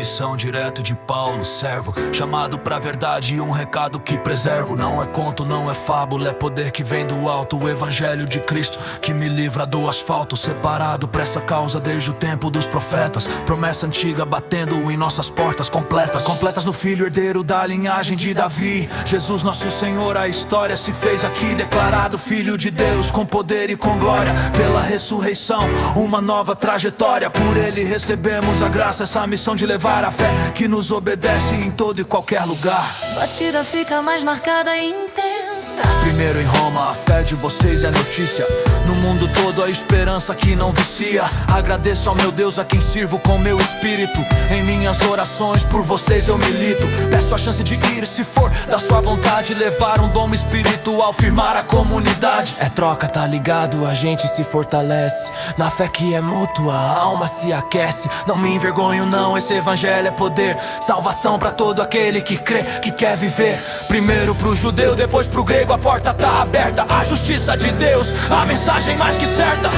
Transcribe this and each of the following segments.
missão direto de Paulo, servo, chamado pra verdade e um recado que preservo. Não é conto, não é fábula, é poder que vem do alto. O evangelho de Cristo que me livra do asfalto. Separado pra essa causa desde o tempo dos profetas. Promessa antiga batendo em nossas portas completas. Completas no Filho herdeiro da linhagem de Davi. Jesus nosso Senhor, a história se fez aqui. Declarado Filho de Deus com poder e com glória. Pela ressurreição, uma nova trajetória. Por Ele recebemos a graça, essa missão de levar a fé que nos obedece em todo e qualquer lugar. Batida fica mais marcada e intensa. Primeiro em Roma, a fé de vocês é notícia. No mundo todo a esperança que não vicia. Agradeço ao meu Deus a quem sirvo com meu espírito. Em minhas orações por vocês eu milito. Peço a chance de ir, se for da sua vontade, levar um dom espiritual, firmar a comunidade. É troca, tá ligado? A gente se fortalece na fé que é mútua, a alma se aquece. Não me envergonho não, esse evangelho é poder. Salvação pra todo aquele que crê, que quer viver. Primeiro pro judeu, depois pro grego, a porta tá aberta. A justiça de Deus, a mensagem mais que certa.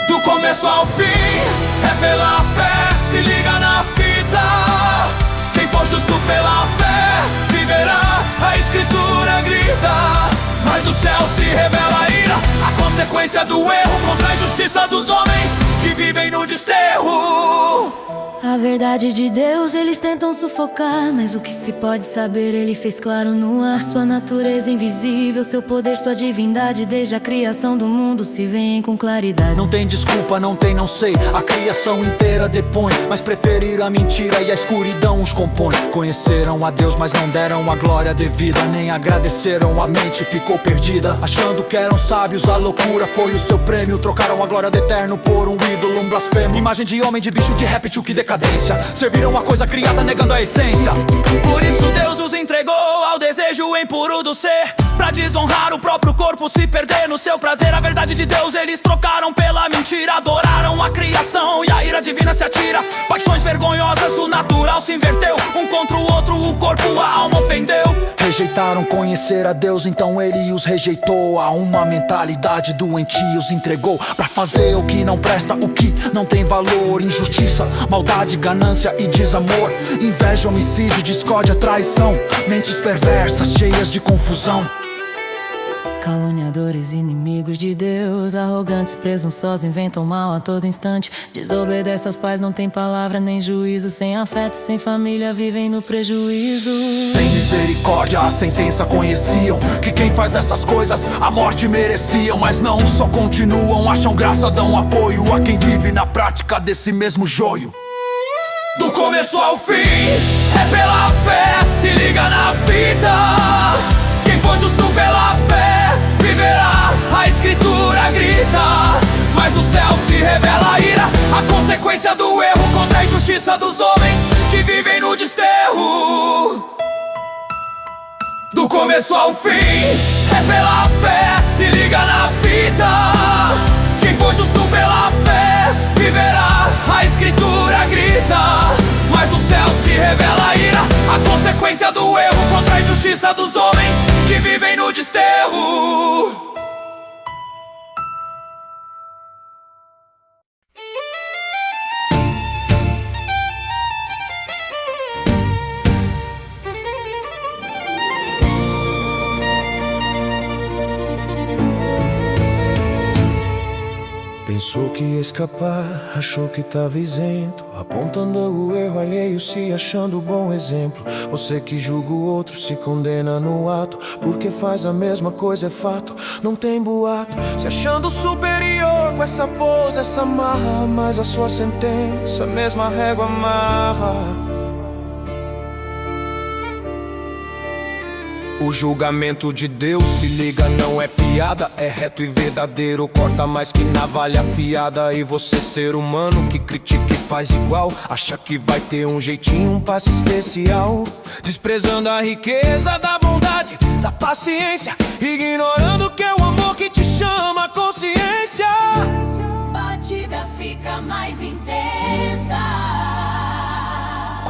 Do começo ao fim, é pela fé, se liga na fita. Quem for justo pela fé, viverá, a escritura grita. Mas do céu se revela a ira, a consequência do erro contra a injustiça dos homens que vivem no desterro. A verdade de Deus eles tentam sufocar, mas o que se pode saber Ele fez claro no ar. Sua natureza invisível, seu poder, sua divindade. Desde a criação do mundo se veem com claridade. Não tem desculpa, não tem não sei, a criação inteira depõe. Mas preferiram a mentira e a escuridão os compõe. Conheceram a Deus, mas não deram a glória devida. Nem agradeceram, a mente ficou perdida. Achando que eram sábios, a loucura foi o seu prêmio. Trocaram a glória do eterno por um ídolo, um blasfemo. Imagem de homem, de bicho, de réptil, que decadência. Serviram a coisa criada negando a essência. Por isso Deus os entregou ao desejo impuro do ser, pra desonrar o próprio corpo, se perder no seu prazer. A verdade de Deus eles trocaram pela mentira. Adoraram a criação e a ira divina se atira. Paixões vergonhosas, o natural se inverteu. Um contra o outro, o corpo, a alma ofendeu. Rejeitaram conhecer a Deus, então Ele os rejeitou. A uma mentalidade doentia os entregou pra fazer o que não presta, o que não tem valor. Injustiça, maldade, ganância e desamor. Inveja, homicídio, discórdia, traição. Mentes perversas, cheias de confusão. Caluniadores, inimigos de Deus, arrogantes, presunçosos, inventam mal a todo instante. Desobedecem aos pais, não tem palavra nem juízo. Sem afeto, sem família, vivem no prejuízo. Sem misericórdia, a sentença conheciam, que quem faz essas coisas, a morte mereciam. Mas não só continuam, acham graça, dão apoio a quem vive na prática desse mesmo joio. Do começo ao fim, é pela fé, se liga na vida. Quem for justo pela fé, viverá, a escritura grita. Mas do céu se revela a ira, a consequência do erro contra a injustiça dos homens que vivem no desterro. Do começo ao fim, é pela fé, se liga na vida. Quem for justo pela fé, viverá, a escritura grita. Mas do céu se revela a ira, a consequência do erro contra a injustiça dos homens que vivem no desterro. Pensou que ia escapar, achou que tava isento, apontando o erro alheio, se achando bom exemplo. Você que julga o outro, se condena no ato, porque faz a mesma coisa, é fato, não tem boato. Se achando superior com essa pose, essa marra, mas a sua sentença, mesma régua amarra. O julgamento de Deus, se liga, não é piada, é reto e verdadeiro, corta mais que navalha afiada. E você, ser humano que critica e faz igual, acha que vai ter um jeitinho, um passe especial, desprezando a riqueza da bondade, da paciência, ignorando que é o amor que te chama a consciência. Batida fica mais intensa.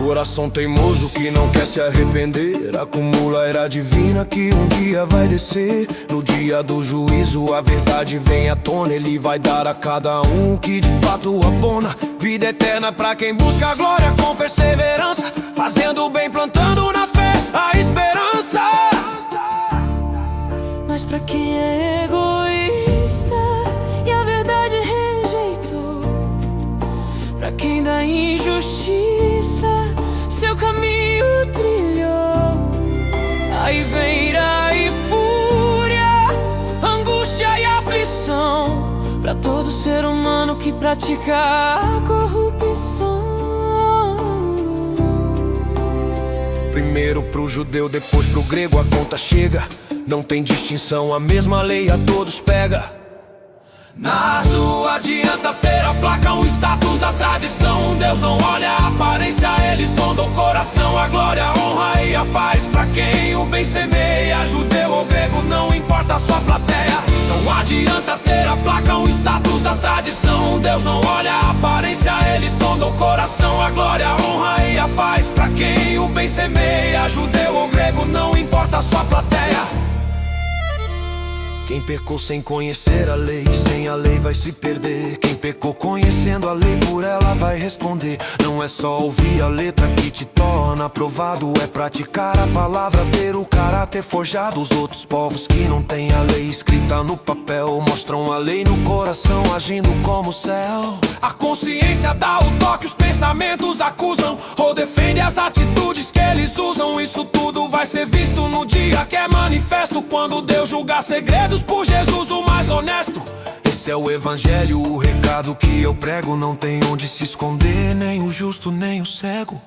Coração teimoso que não quer se arrepender, acumula a ira divina que um dia vai descer. No dia do juízo a verdade vem à tona, ele vai dar a cada um o que de fato abona. Vida eterna pra quem busca a glória com perseverança, fazendo o bem, plantando na fé a esperança. Mas pra quem é egoísta e a verdade rejeitou, pra quem da injustiça seu caminho trilhou, aí vem ira e fúria, angústia e aflição, pra todo ser humano que pratica a corrupção. Primeiro pro judeu, depois pro grego a conta chega. Não tem distinção, a mesma lei a todos pega. Mas não adianta ter a placa, o status, a tradição. Deus não olha a aparência, ele sonda o coração. A glória, a honra e a paz pra quem o bem semeia. Judeu ou grego, não importa a sua plateia. Não adianta ter a placa, o status, a tradição. Deus não olha a aparência, ele sonda o coração. A glória, a honra e a paz pra quem o bem semeia. Judeu ou grego, não importa a sua plateia. Quem pecou sem conhecer a lei, sem a lei vai se perder. Quem pecou conhecendo a lei, por ela vai responder. Não é só ouvir a letra que te torna aprovado, é praticar a palavra, ter o caráter forjado. Os outros povos que não têm a lei escrita no papel mostram a lei no coração, agindo como o céu. A consciência dá o toque, os pensamentos acusam ou defende as atitudes que eles usam. Isso tudo vai ser visto no dia que é manifesto, quando Deus julgar segredos por Jesus, o mais honesto. Esse é o evangelho, o recado que eu prego. Não tem onde se esconder, nem o justo, nem o cego.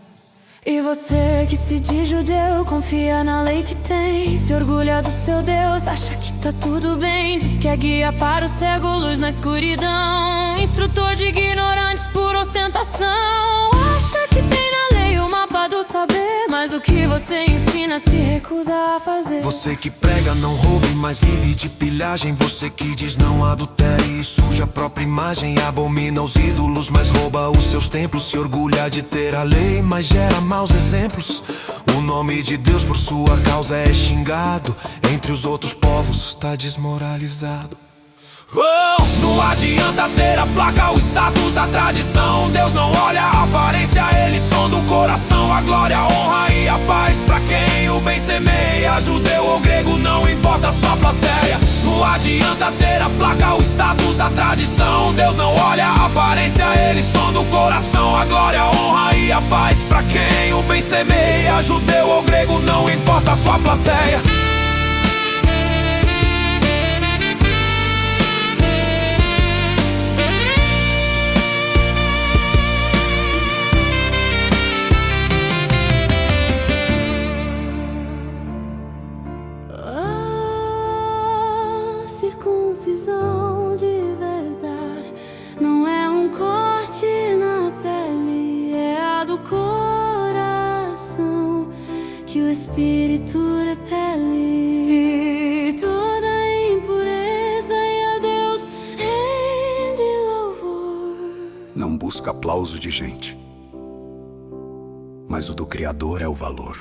E você que se diz judeu, confia na lei que tem, se orgulha do seu Deus, acha que tá tudo bem. Diz que é guia para o cego, luz na escuridão, instrutor de ignorantes por ostentação. Acha que tem na lei o mapa do saber, mas o que você ensina se recusa a fazer. Você que prega não roube, mas vive de pilhagem. Você que diz não adultere e suja a própria imagem. Abomina os ídolos, mas rouba os seus templos. Se orgulha de ter a lei, mas gera maus exemplos. O nome de Deus por sua causa é xingado, entre os outros povos está desmoralizado. Não adianta ter a placa, o status, a tradição. Deus não olha a aparência, ele sonda o coração. A glória, a honra e a paz pra quem o bem semeia. Judeu ou grego, não importa a sua plateia. Não adianta ter a placa, o status, a tradição. Deus não olha a aparência, ele sonda o coração. A glória, a honra e a paz pra quem o bem semeia. Judeu ou grego, não importa a sua plateia. Circuncisão de verdade não é um corte na pele, é a do coração que o Espírito repele. Toda impureza e a Deus rende louvor. Não busca aplauso de gente, mas o do Criador é o valor.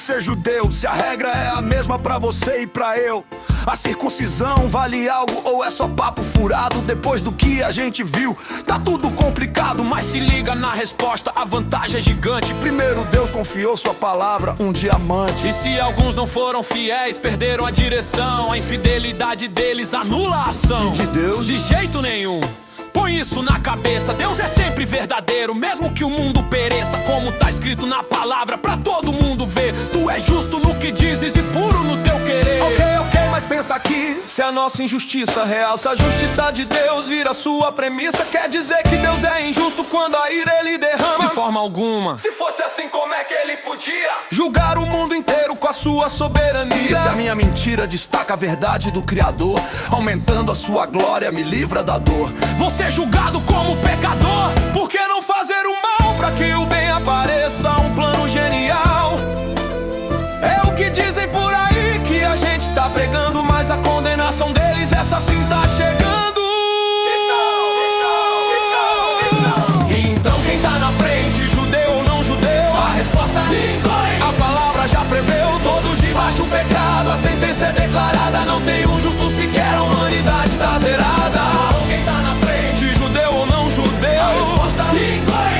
ser judeu, se a regra é a mesma pra você e pra eu? A circuncisão vale algo ou é só papo furado? Depois do que a gente viu, tá tudo complicado. Mas se liga na resposta, a vantagem é gigante. Primeiro Deus confiou sua palavra, um diamante. E se alguns não foram fiéis, perderam a direção, a infidelidade deles anula a ação de Deus? De jeito nenhum. Põe isso na cabeça, Deus é sempre verdadeiro, mesmo que o mundo pereça, como tá escrito na palavra pra todo mundo ver. Tu é justo no que dizes e puro no teu querer. Ok, mas pensa aqui, se a nossa injustiça realça a justiça de Deus, vira sua premissa, quer dizer que Deus é injusto quando a ira ele derrama? De forma alguma. Se fosse assim, como é que ele podia julgar o mundo inteiro com a sua soberania? E se a minha mentira destaca a verdade do Criador, aumentando a sua glória, me livra da dor? Você julgado como pecador, por que não fazer o mal pra que o bem apareça? Um plano genial. É o que dizem por aí que a gente tá pregando, mas a condenação deles essa sim tá chegando. Então quem tá na frente, judeu ou não judeu? A resposta é a palavra já preveu, todos debaixo do pecado. A sentença é declarada, não tem um justo sequer, a humanidade tá zerada. Quem tá na frente, judeu ou não judeu? A resposta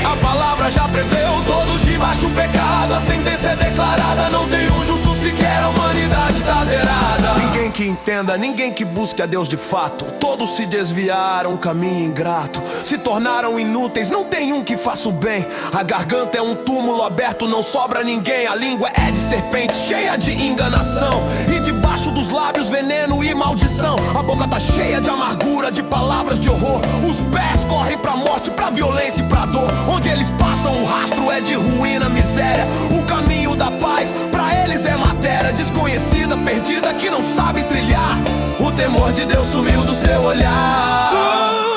a palavra já preveu, todos debaixo do pecado. A sentença é declarada, não tem um justo sequer, a humanidade tá zerada. Ninguém que entenda, ninguém que busque a Deus de fato. Todos se desviaram, caminho ingrato, se tornaram inúteis, não tem um que faça o bem. A garganta é um túmulo aberto, não sobra ninguém. A língua é de serpente, cheia de enganação, e debaixo dos lábios veneno e maldição. A boca tá cheia de amargura, de palavras de horror. Os pés correm pra morte, pra violência e pra dor. Onde eles passam o rastro é de ruína, miséria. O caminho da paz pra eles é matéria desconhecida, perdida, que não sabe trilhar. O temor de Deus sumiu do seu olhar.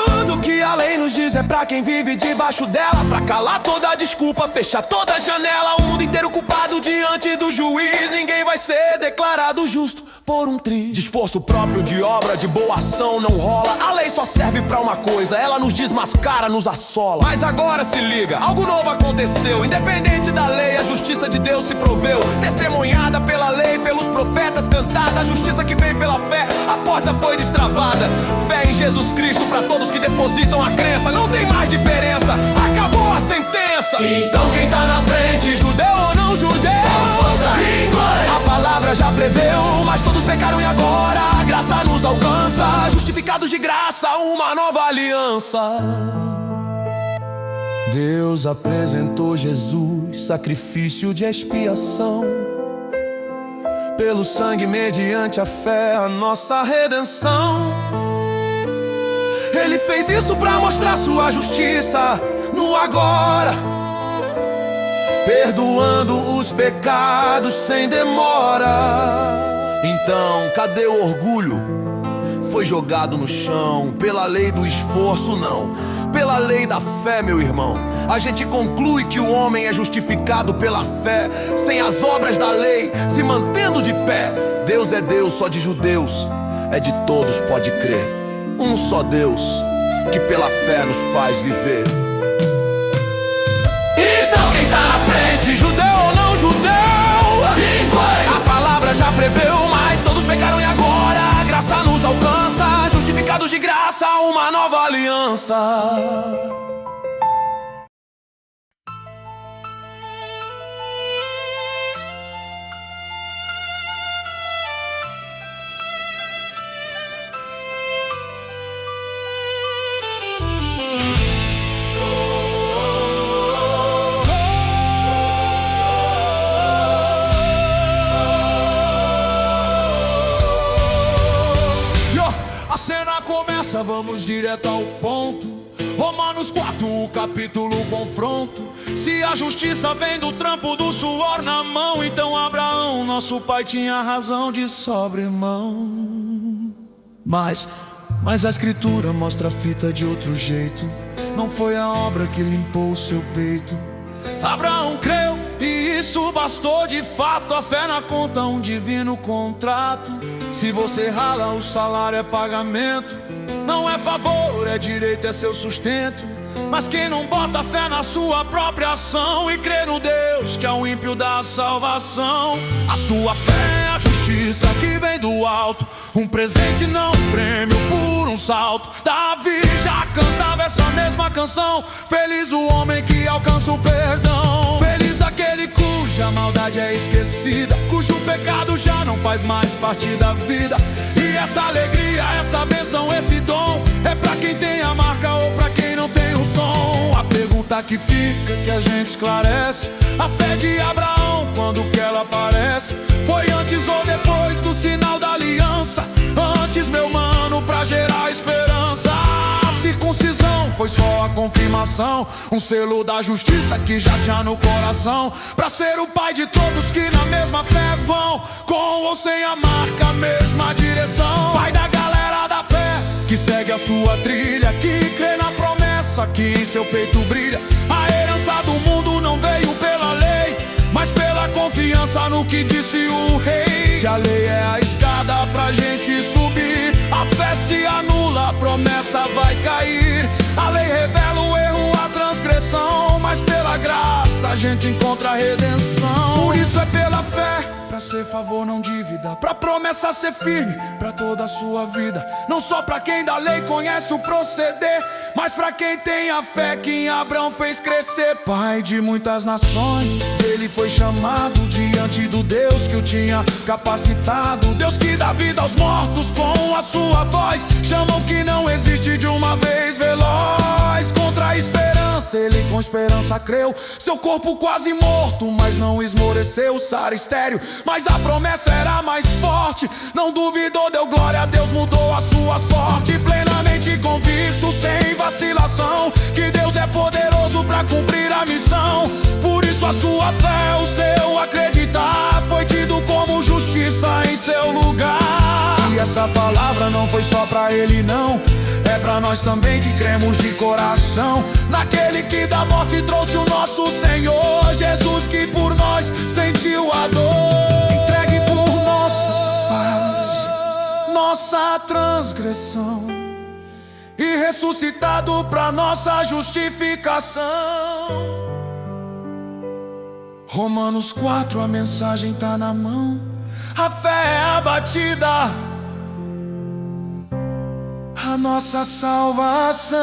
Tudo que a lei nos diz é pra quem vive debaixo dela, pra calar toda desculpa, fechar toda janela. O mundo inteiro culpado diante do juiz, ninguém vai ser declarado justo por um triz. De esforço próprio, de obra, de boa ação não rola. A lei só serve pra uma coisa, ela nos desmascara, nos assola. Mas agora se liga, algo novo aconteceu. Independente da lei, a justiça de Deus se proveu, testemunhada pela lei, pelos profetas, cantada. A justiça que vem pela fé, a porta foi destravada. Fé em Jesus Cristo pra todos que depositam a crença. Não tem mais diferença, acabou a sentença. Então quem tá na frente, judeu ou não judeu? A palavra já preveu, mas todos pecaram e agora a graça nos alcança. Justificados de graça, uma nova aliança. Deus apresentou Jesus, sacrifício de expiação. Pelo sangue, mediante a fé, a nossa redenção. Ele fez isso pra mostrar sua justiça no agora, perdoando os pecados sem demora. Então, cadê o orgulho? Foi jogado no chão. Pela lei do esforço, não, pela lei da fé, meu irmão. A gente conclui que o homem é justificado pela fé, sem as obras da lei, se mantendo de pé. Deus é Deus só de judeus, é de todos, pode crer. Um só Deus, que pela fé nos faz viver. Então quem tá na frente, judeu ou não judeu? A palavra já preveu, mas todos pecaram e agora a graça nos alcança. Justificados de graça, uma nova aliança. A cena começa, vamos direto ao ponto. Romanos 4, o capítulo confronto. Se a justiça vem do trampo do suor na mão, então Abraão, nosso pai, tinha razão de sobremão. Mas a escritura mostra a fita de outro jeito. Não foi a obra que limpou o seu peito. Abraão creu e isso bastou de fato. A fé na conta, um divino contrato. Se você rala, o salário é pagamento. Não é favor, é direito, é seu sustento. Mas quem não bota fé na sua própria ação e crê no Deus que é o ímpio da salvação. A sua fé é a justiça que vem do alto, um presente não um prêmio por um salto. Davi já cantava essa mesma canção: feliz o homem que alcança o perdão. Feliz aquele cuja maldade é esquecida, cujo pecado já não faz mais parte da vida. E essa alegria, essa bênção, esse dom é pra quem tem a marca ou pra quem não tem o som. A pergunta que fica, que a gente esclarece: a fé de Abraão, quando que ela aparece? Foi antes ou depois do sinal da aliança? Antes, meu mano, pra gerar esperança. A circuncisão foi só a confirmação, um selo da justiça que já tinha no coração, pra ser o pai de todos que na mesma fé vão, com ou sem a marca, a mesma direção. Pai da galera da fé, que segue a sua trilha, que crê na promessa que em seu peito brilha. A herança do mundo não veio pela lei, mas pela confiança no que disse o rei. Se a lei é a escada pra gente subir, a fé se anula, a promessa vai cair. A lei revela o erro, a transgressão, mas pela graça a gente encontra a redenção. Por isso é pela fé, pra ser favor não dívida, pra promessa ser firme pra toda a sua vida. Não só pra quem da lei conhece o proceder, mas pra quem tem a fé que em Abraão fez crescer. Pai de muitas nações, ele foi chamado diante do Deus que o tinha capacitado. Deus que dá vida aos mortos com a sua voz, chamam que não existe de uma vez veloz. Contra a esperança, ele com esperança creu. Seu corpo quase morto, mas não esmoreceu. Sara estéril, mas a promessa era mais forte. Não duvidou, deu glória a Deus, mudou a sua sorte. Plenamente convicto, sem vacilação, que Deus é poderoso pra cumprir a missão. Por isso a sua fé, o seu acreditar, foi tido como justiça em seu lugar. E essa palavra não foi só pra ele não, é pra nós também que cremos de coração naquele que da morte trouxe o nosso Senhor Jesus, que por nós sentiu a dor, entregue por nossas falhas, nossa transgressão, e ressuscitado pra nossa justificação. Romanos 4, a mensagem tá na mão. A fé é abatida, a nossa salvação.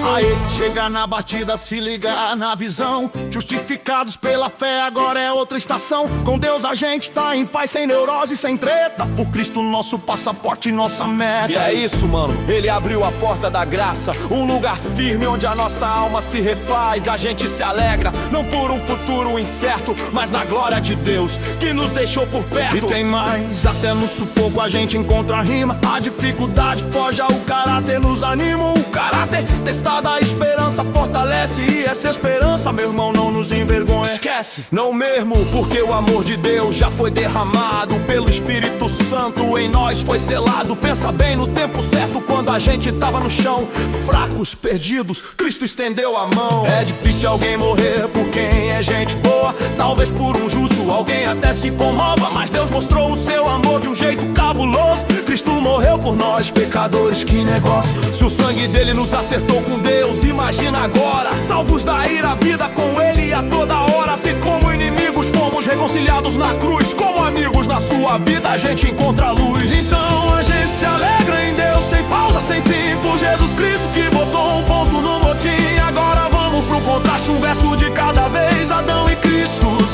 Aí, chega na batida, se liga na visão. Justificados pela fé, agora é outra estação. Com Deus a gente tá em paz, sem neurose, sem treta. Por Cristo nosso passaporte, nossa meta. E é isso, mano, ele abriu a porta da graça, um lugar firme onde a nossa alma se refaz. A gente se alegra, não por um futuro incerto, mas na glória de Deus, que nos deixou por perto. E tem mais, até no sufoco a gente encontra a rima. A dificuldade forja o caráter, nos anima. O caráter testado, a esperança fortalece. E essa esperança, meu irmão, não nos envergonha. Esquece, não mesmo, porque o amor de Deus já foi derramado pelo Espírito Santo, em nós foi selado. Pensa bem, no tempo certo, quando a gente tava no chão, fracos, perdidos, Cristo estendeu a mão. É difícil alguém morrer por quem é gente boa, talvez por um justo alguém até se comova, mas Deus mostrou o seu amor de um jeito cabuloso. Cristo morreu por nós, pecadores, que negócio. Se o sangue dele nos acertou com Deus, imagina agora, salvos da ira, vida com ele a toda hora. Se como inimigos fomos reconciliados na cruz, como amigos na sua vida a gente encontra a luz. Então a gente se alegra em Deus, sem pausa, sem fim, por Jesus Cristo que botou um ponto no motim. Agora vamos pro contraste, um verso de cada vez.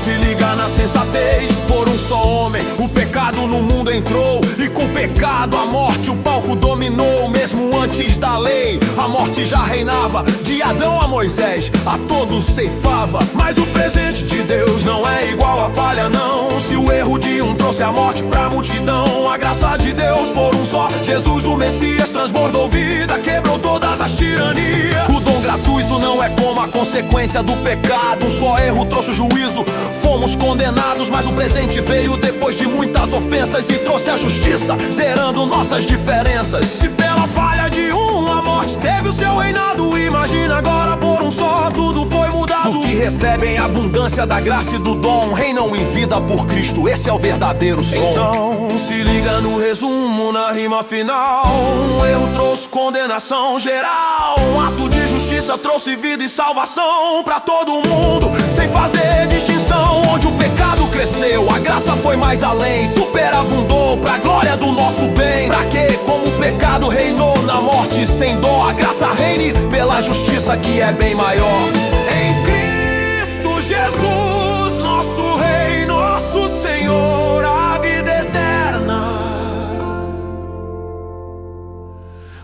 se liga na sensatez. Por um só homem o pecado no mundo entrou, e com o pecado a morte o palco dominou. Mesmo antes da lei a morte já reinava, de Adão a Moisés a todos ceifava. Mas o presente de Deus não é igual a falha não. Se o erro de um trouxe a morte pra multidão, a graça de Deus por um só Jesus o Messias transbordou vida, quebrou todas as tiranias. O dom gratuito não é como a consequência do pecado. Um só erro trouxe o juízo, fomos condenados. Mas o presente veio depois de muitas ofensas e trouxe a justiça, zerando nossas diferenças. Se pela falha de um a morte teve o seu reinado, imagina agora por um só tudo foi mudado. Os que recebem a abundância da graça e do dom reinam em vida por Cristo, esse é o verdadeiro som. Então se liga no resumo, na rima final. Um erro trouxe condenação geral, um ato de justiça trouxe vida e salvação pra todo mundo, sem fazer distinção. Onde o pecado cresceu, a graça foi mais além, superabundou pra glória do nosso bem. Pra que, como o pecado reinou na morte sem dó, a graça reine pela justiça que é bem maior. Em Cristo Jesus, nosso Rei, nosso Senhor, a vida eterna,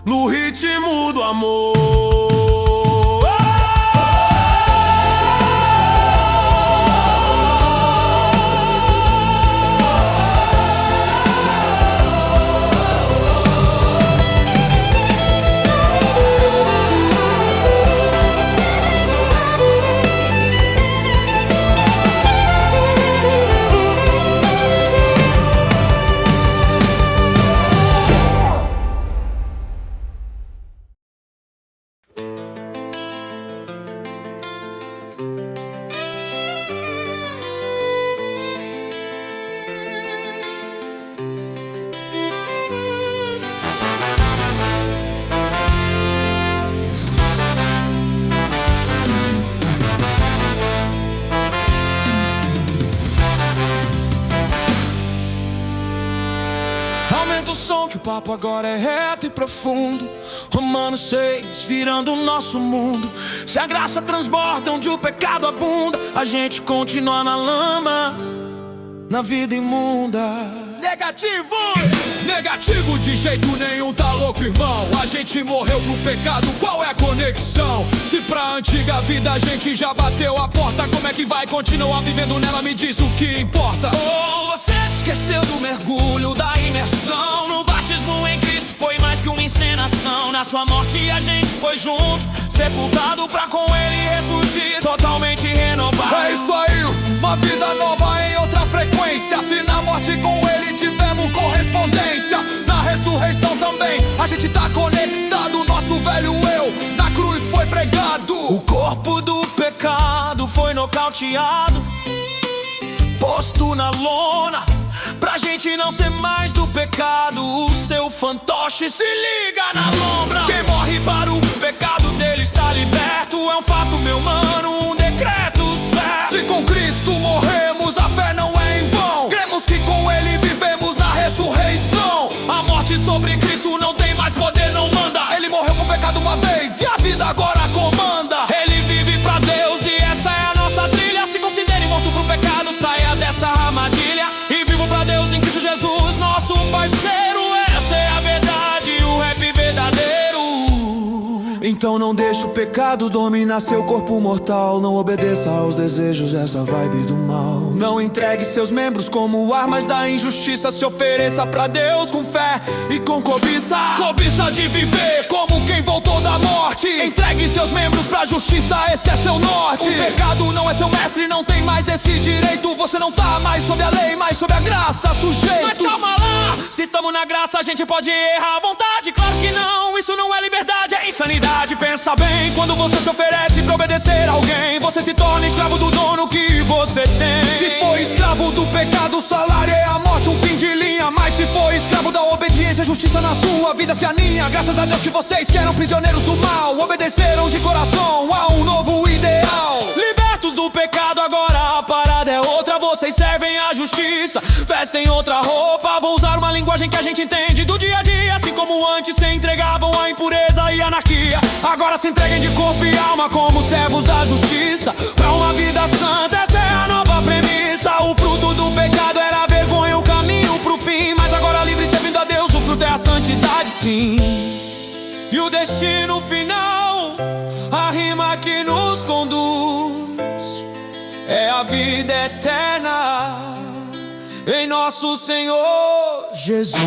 no ritmo do amor. Aumenta o som que o papo agora é reto e profundo. Romanos 6, virando o nosso mundo. Se a graça transborda onde o pecado abunda, a gente continua na lama, na vida imunda. Negativo! Negativo de jeito nenhum, tá louco, irmão? A gente morreu pro pecado, qual é a conexão? Se pra antiga vida a gente já bateu a porta, como é que vai continuar vivendo nela? Me diz o que importa. Oh, você esqueceu do mergulho, da imersão. No batismo em Cristo foi mais que uma encenação. Na sua morte a gente foi junto, sepultado pra com Ele ressurgir, totalmente renovado. É isso aí, uma vida nova em outra frequência. Se na morte com Ele tivemos correspondência, na ressurreição também a gente tá conectado. Nosso velho eu na cruz foi pregado. O corpo do pecado foi nocauteado, posto na lona, pra gente não ser mais do pecado. O seu fantoche se liga na lombra. Quem morre para o pecado dele está liberto. É um fato, meu mano, um decreto certo. Se com Cristo morremos, a fé não é em vão. Cremos que com Ele vivemos na ressurreição. A morte sobre Cristo não tem mais poder, não manda. Ele morreu pro pecado uma vez e a vida agora comanda. Ele vive pra Deus e essa é a nossa trilha. Se considere morto pro pecado, saia dessa armadilha e vivo pra Deus em Cristo Jesus, nosso parceiro. Essa é a verdade, o rap verdadeiro. Então não deixe o pecado dominar seu corpo mortal. Não obedeça aos desejos, essa vibe do mal. Não entregue seus membros como armas da injustiça. Se ofereça pra Deus com fé e com cobiça. Cobiça de viver como quem voltou da morte. Entregue seus membros pra justiça, esse é seu norte. O pecado não é seu mestre, não tem mais esse direito. Você não tá mais sob a lei, mas sob a graça, sujeito. Mas calma lá, se tamo na graça a gente pode errar à vontade. Claro que não, isso não é liberdade, é insanidade. Pensa bem, quando você se oferece pra obedecer a alguém, você se torna escravo do dono que você tem. Se for escravo do pecado, o salário é a morte, um fim de linha. Mas se for escravo da obediência, a justiça na sua vida se aninha. Graças a Deus que vocês que eram prisioneiros do mal obedeceram de coração a um novo ideal. Libertos do pecado, agora a parada é outra. Vocês servem a justiça, vestem outra roupa. Vou usar uma linguagem que a gente entende do dia a dia. Assim como antes se entregavam à impureza e anarquia, agora se entreguem de corpo e alma como servos da justiça, pra uma vida santa. Essa é a nova premissa. assim. E o destino final, a rima que nos conduz, é a vida eterna em nosso Senhor Jesus.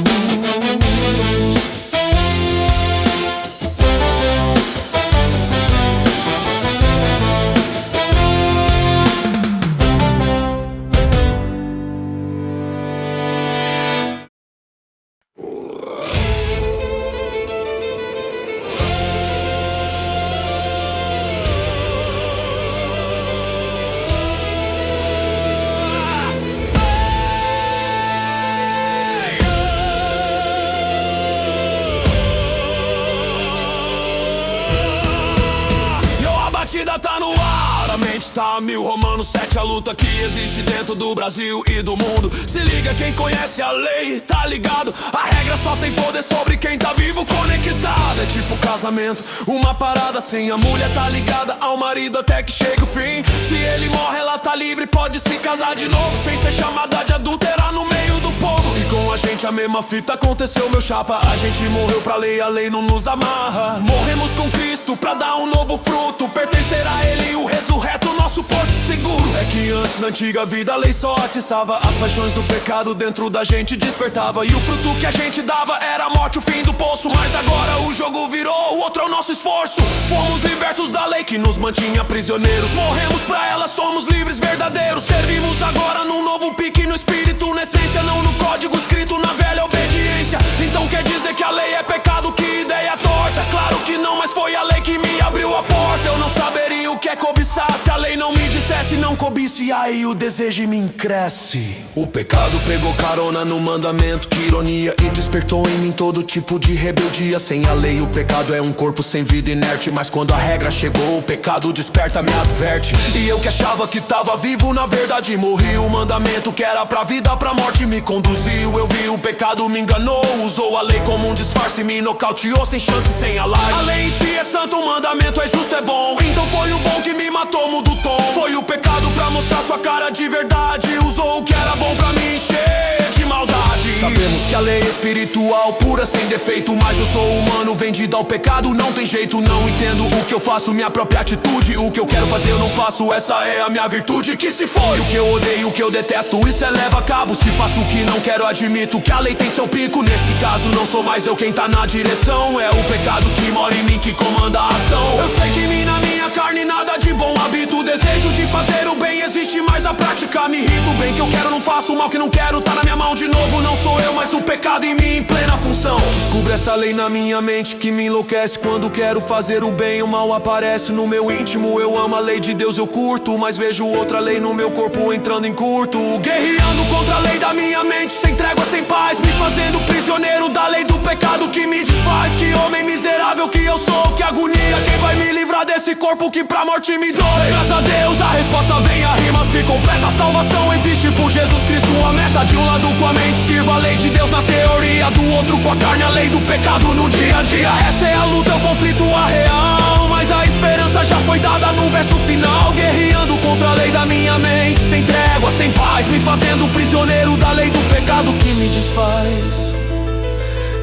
A batida tá no ar, a mente tá a mil. Romanos 7, a luta que existe dentro do Brasil e do mundo. Se liga, quem conhece a lei, tá ligado? A regra só tem poder sobre quem tá vivo, conectado. É tipo casamento, uma parada assim. A mulher tá ligada ao marido até que chega o fim. Se ele morre, ela tá livre, pode se casar de novo, sem ser chamada de adúltera no meio do povo. E com a gente a mesma fita aconteceu, meu chapa. A gente morreu pra lei, a lei não nos amarra. Morremos com Cristo pra dar um novo fruto, pertencer a Ele, o ressurreto, nosso porto seguro. É que antes, na antiga vida, a lei só atiçava as paixões do pecado, dentro da gente despertava. E o fruto que a gente dava era a morte, o fim do poço. Mas agora o jogo virou, o outro é o nosso esforço. Fomos libertos da lei que nos mantinha prisioneiros. Morremos pra ela, somos livres verdadeiros. Servimos agora num novo pique no espírito, na essência, não no código escrito na velha obediência. Então quer dizer que a lei é pecado, que ideia torta? Claro que não, mas foi a lei que me abriu a porta. Eu não saberia o que é cobiçar se a lei não me dissesse não cobice, aí o desejo em mim cresce. O pecado pegou carona no mandamento, que ironia, e despertou em mim todo tipo de rebeldia. Sem a lei o pecado é um corpo sem vida inerte, mas quando a regra chegou o pecado desperta, me adverte. E eu que achava que tava vivo, na verdade morri. O mandamento que era pra vida, pra morte me conduziu. Eu vi o pecado me enganou, usou a lei como um disfarce, me nocauteou sem chance, sem alarde. A lei em si é santo, o mandamento é justo, é bom. Então foi o bom que me matou, muda o tom. Foi o pecado pra mostrar sua cara de verdade, usou o que era bom pra me encher de maldade. Sabemos que a lei é espiritual, pura, sem defeito, mas eu sou humano, vendido ao pecado, não tem jeito. Não entendo o que eu faço, minha própria atitude. O que eu quero fazer eu não faço, essa é a minha virtude. Que se foi o que eu odeio, o que eu detesto, isso eleva a cabo. Se faço o que não quero, admito que a lei tem seu pico. Nesse caso não sou mais eu quem tá na direção, é o pecado que mora em mim que comanda a ação. Eu sei que em mim, na minha carne, nada de bom habito. O desejo de fazer o bem existe, mas a prática me irrita. O bem que eu quero não faço, o mal que não quero tá na minha mão de novo. Não sou eu, mas o pecado em mim em plena função. Descubro essa lei na minha mente que me enlouquece. Quando quero fazer o bem, o mal aparece no meu íntimo. Eu amo a lei de Deus, eu curto, mas vejo outra lei no meu corpo entrando em curto. Guerreando contra a lei da minha mente, sem trégua, sem paz, me fazendo prisioneiro da lei do pecado que me desfaz. Que homem miserável que eu sou, que agonia. Quem vai me livrar desse corpo que pra morte me dói? Graças a Deus a resposta vem, a rima se completa. A salvação existe por Jesus Cristo, a meta. De um lado com a mente sirva a lei de Deus na teoria, do outro com a carne a lei do pecado no dia a dia. Essa é a luta, o conflito, a real, mas a esperança já foi dada no verso final. Guerreando contra a lei da minha mente, sem trégua, sem paz, me fazendo prisioneiro da lei do pecado que me desfaz.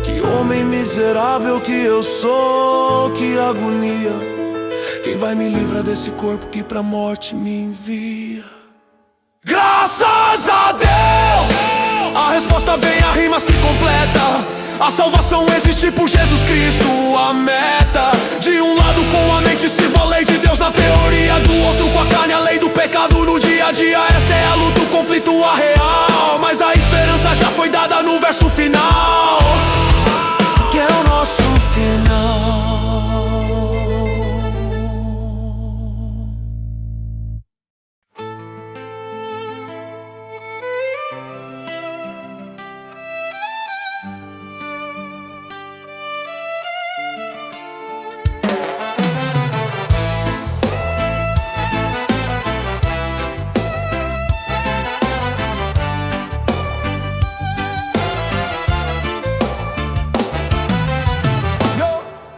Que homem miserável que eu sou, que agonia. Quem vai me livrar desse corpo que pra morte me envia? Graças a Deus, a resposta vem, a rima se completa. A salvação existe por Jesus Cristo, a meta. De um lado com a mente sirva a lei de Deus na teoria, do outro com a carne a lei do pecado no dia a dia. Essa é a luta, o conflito, a real, mas a esperança já foi dada no verso final, que é o nosso final.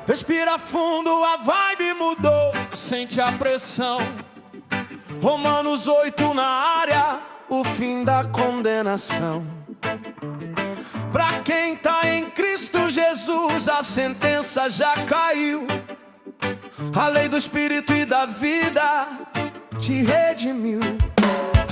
Respira fundo, a vibe mudou, sente a pressão. Romanos 8 na área, o fim da condenação. Pra quem tá em Cristo Jesus, a sentença já caiu. A lei do Espírito e da vida te redimiu.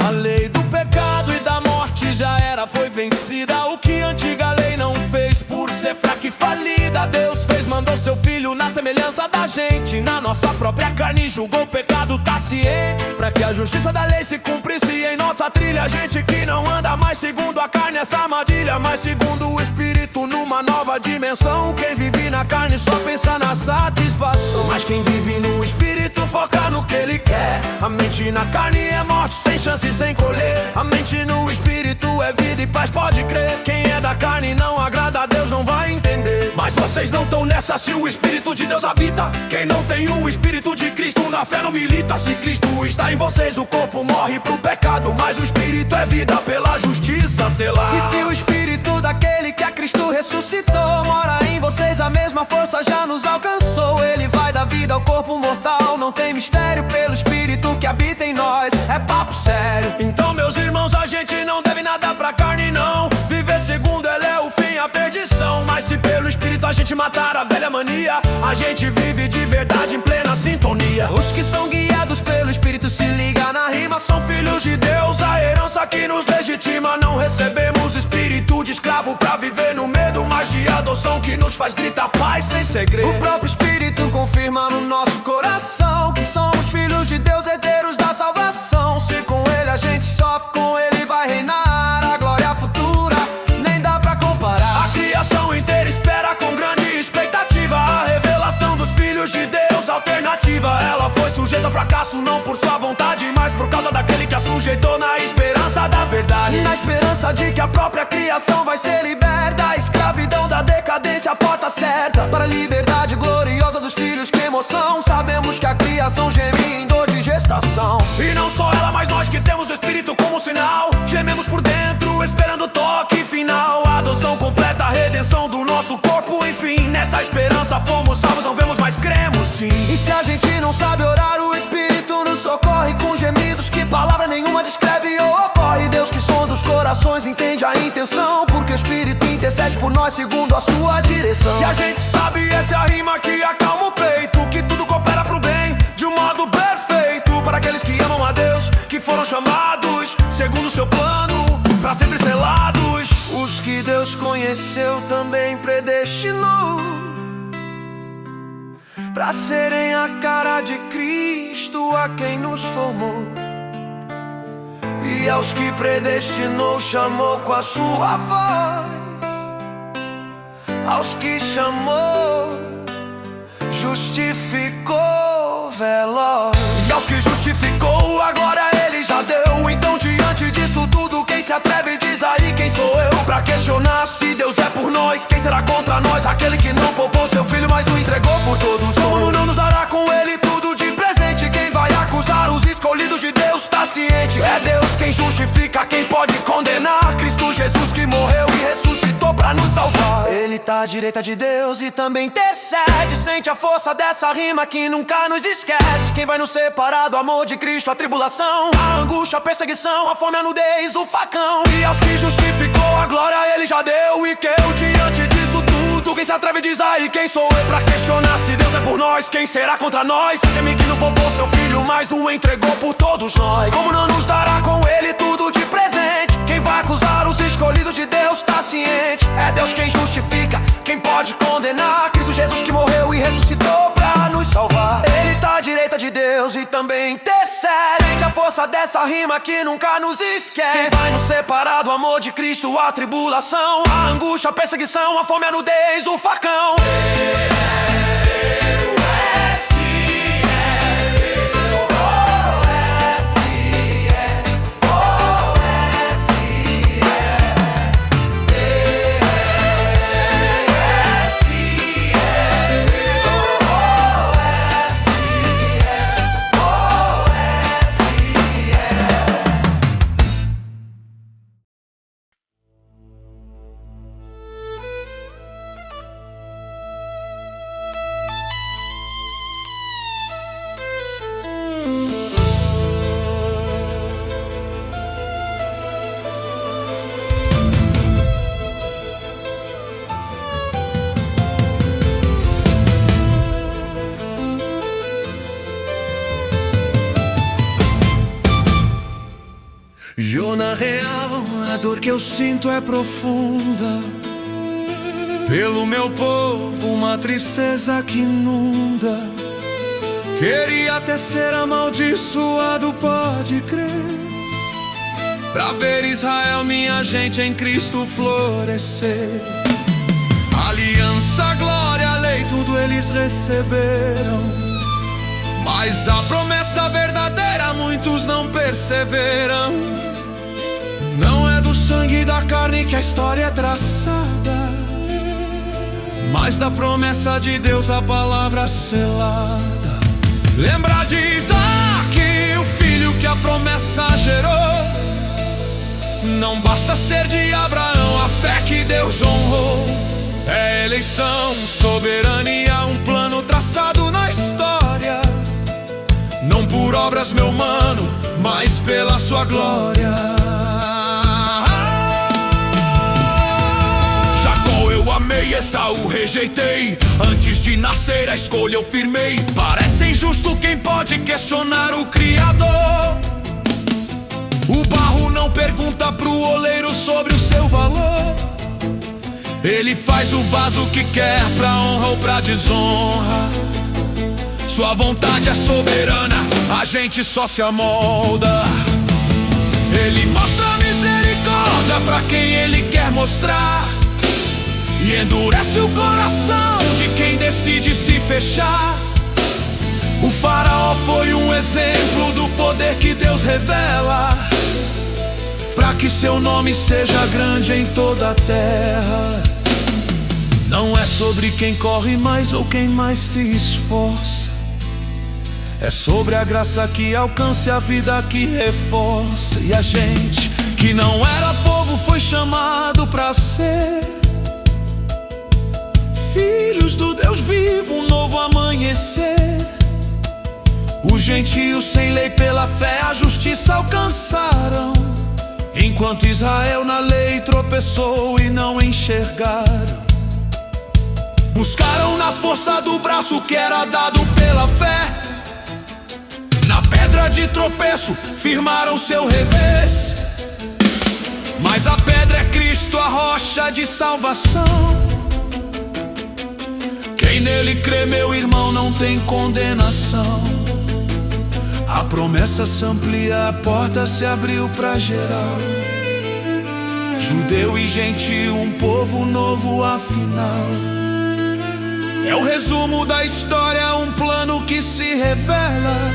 A lei do pecado e da morte já era, foi vencida. O que a antiga lei não fez, por ser fraca e falida, Deus fez, mandou seu filho na semelhança da gente. Na nossa própria carne julgou o pecado, tá ciente, pra que a justiça da lei se cumprisse em nossa trilha. Gente que não anda mais segundo a carne, essa armadilha, mas segundo o Espírito, numa nova dimensão. Quem vive na carne só pensa na satisfação, mas quem vive no Espírito foca no que ele quer. A mente na carne é morte, sem chance, sem colher. A mente no Espírito é vida e paz, pode crer. Quem é da carne e não agrada a Deus não vai entender. Mas vocês não tão nessa se o Espírito de Deus habita. Quem não tem o Espírito de Cristo na fé não milita. Se Cristo está em vocês, o corpo morre pro pecado, mas o Espírito é vida pela justiça selada. E se o Espírito daquele que a Cristo ressuscitou mora em vocês, a mesma força já nos alcançou. Ele vai dar vida ao corpo mortal, não tem mistério, pelo Espírito que habita em nós, é papo sério. Então, meus irmãos, a gente não deve nada pra carne, não. Viver segundo ela é o fim, a perdição. Mas se pelo Espírito a gente matar a velha mania, a gente vive de verdade em plena sintonia. Os que são guiados pelo Espírito, se liga na rima, são filhos de Deus, a herança que nos legitima. Não recebemos espírito de escravo pra viver no medo, mas de adoção que nos faz gritar paz sem segredo. O próprio Espírito confirma no nosso coração que somos filhos de Deus, herdeiros da salvação. Se com ele a gente sofre, com ele vai reinar a glória futura, nem dá pra comparar. A criação inteira espera com grande expectativa a revelação dos filhos de Deus, alternativa. Ela foi sujeita ao fracasso, não por sua vontade, mas por causa daquele que a sujeitou, na esperança da verdade. Na esperança de que a própria criação vai ser liberta. A escravidão da decadência, a porta certa para a liberdade gloriosa dos filhos. Que emoção, sabemos que a criação geme em dor de gestação. E não só ela, mas nós que temos o Espírito como sinal, gememos por dentro, esperando o toque final. A adoção completa, a redenção do nosso corpo, enfim. Nessa esperança fomos salvos, não vemos, mas cremos sim. E se a gente não sabe orar, o Espírito nos socorre com gemidos que palavra nenhuma descreve ou ocorre. Deus que sonda os corações entende a intenção, porque o Espírito intercede por nós segundo a sua direção. Se a gente sabe, essa é a rima que acalma o peito, que tudo coopera pro bem de um modo perfeito, para aqueles que amam a Deus, que foram chamados segundo o seu plano, pra sempre selados. Os que Deus conheceu também predestinou pra serem a cara de Cristo, a quem nos formou. E aos que predestinou, chamou com a sua voz. Aos que chamou, justificou veloz. E aos que justificou, a glória ele já deu. Então diante disso tudo, quem se atreve diz aí quem sou eu, pra questionar se Deus é por nós, quem será contra nós? Aquele que não poupou seu filho, mas o entregou por todos. Como não nos dará com ele tudo de presente? Quem vai acusar os escolhidos de Deus tá ciente. É Deus quem justifica, quem pode condenar? Cristo Jesus que morreu e ressuscitou pra nos salvar. Ele tá à direita de Deus e também intercede. Sente a força dessa rima que nunca nos esquece. Quem vai nos separar do amor de Cristo? A tribulação, a angústia, a perseguição, a fome, a nudez, o facão. E aos que justificou, a glória ele já deu. E que eu diante disso tudo, quem se atreve diz aí quem sou eu, pra questionar se Deus é por nós, quem será contra nós? Teme que não poupou seu filho, mas o entregou por todos nós. Como não nos dará com ele tudo de presente? Quem vai acusar os escolhidos de Deus tá ciente. É Deus quem justifica, quem pode condenar? Cristo Jesus que morreu e ressuscitou pra nos salvar. Ele tá à direita de Deus e também intercede. Sente a força dessa rima que nunca nos esquece. Quem vai nos separar do amor de Cristo? A tribulação, a angústia, a perseguição, a fome, a nudez, o facão. zona real, a dor que eu sinto é profunda. Pelo meu povo, uma tristeza que inunda. Queria até ser amaldiçoado, pode crer, pra ver Israel, minha gente, em Cristo florescer. Aliança, glória, lei, tudo eles receberam, mas a promessa verdadeira muitos não perceberam. Não é do sangue e da carne que a história é traçada, mas da promessa de Deus a palavra selada. Lembra de Isaac, o filho que a promessa gerou. Não basta ser de Abraão, a fé que Deus honrou. É eleição, soberania, um plano traçado na história. Não por obras, meu mano, mas pela sua glória. Jacó eu amei, Esaú rejeitei. Antes de nascer a escolha eu firmei. Parece injusto quem pode questionar o Criador. O barro não pergunta pro oleiro sobre o seu valor. Ele faz o vaso que quer, pra honra ou pra desonra. Sua vontade é soberana, a gente só se amolda. Ele mostra misericórdia pra quem ele quer mostrar, e endurece o coração de quem decide se fechar. O faraó foi um exemplo do poder que Deus revela, pra que seu nome seja grande em toda a terra. Não é sobre quem corre mais ou quem mais se esforça, é sobre a graça que alcança e a vida que reforça. E a gente que não era povo foi chamado pra ser filhos do Deus vivo, um novo amanhecer. Os gentios sem lei pela fé a justiça alcançaram, enquanto Israel na lei tropeçou e não enxergaram. Buscaram na força do braço que era dado pela fé, na pedra de tropeço firmaram seu revés. Mas a pedra é Cristo, a rocha de salvação. Quem nele crê, meu irmão, não tem condenação. A promessa se amplia, a porta se abriu pra geral. Judeu e gentil, um povo novo afinal. É o resumo da história, um plano que se revela.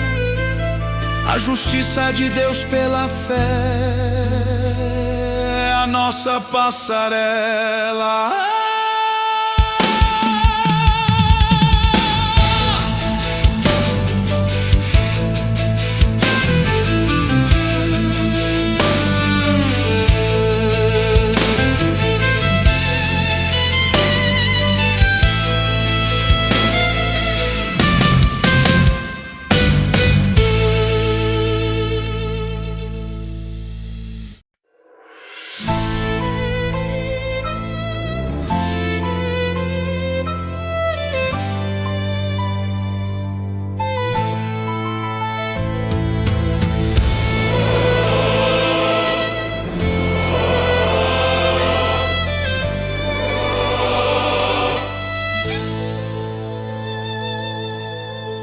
A justiça de Deus pela fé, a nossa passarela.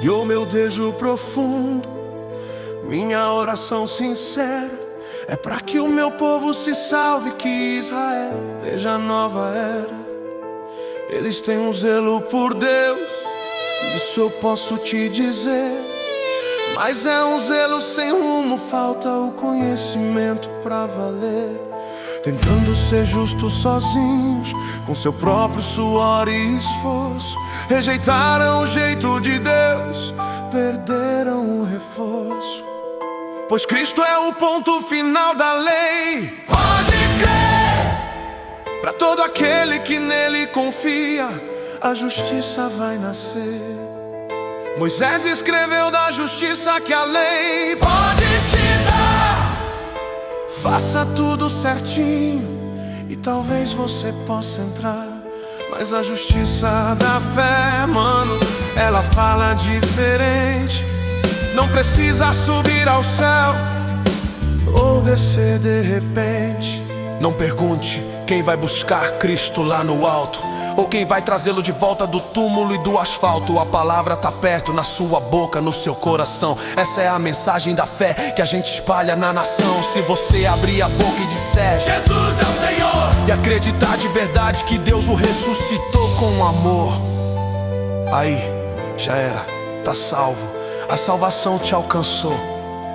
E o meu desejo profundo, minha oração sincera, é para que o meu povo se salve, que Israel veja a nova era. Eles têm um zelo por Deus, isso eu posso te dizer, mas é um zelo sem rumo, falta o conhecimento pra valer. Tentando ser justos sozinhos, com seu próprio suor e esforço, rejeitaram o jeito de Deus, perderam o reforço. Pois Cristo é o ponto final da lei, pode crer. Pra todo aquele que nele confia, a justiça vai nascer. Moisés escreveu da justiça que a lei pode te dar. Faça tudo certinho e talvez você possa entrar. Mas a justiça da fé, mano, ela fala diferente. Não precisa subir ao céu ou céu descer de repente. Não pergunte quem vai buscar Cristo lá no alto, ou quem vai trazê-lo de volta do túmulo e do asfalto. A palavra tá perto, na sua boca, no seu coração. Essa é a mensagem da fé que a gente espalha na nação. Se você abrir a boca e disser Jesus é o Senhor, e acreditar de verdade que Deus o ressuscitou com amor, aí, já era, tá salvo. A salvação te alcançou.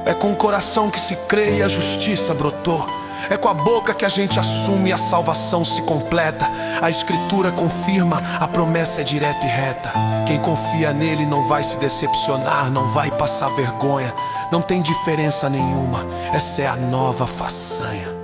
É com o coração que se crê e a justiça brotou. É com a boca que a gente assume e a salvação se completa. A escritura confirma, a promessa é direta e reta. Quem confia nele não vai se decepcionar, não vai passar vergonha. Não tem diferença nenhuma, essa é a nova façanha.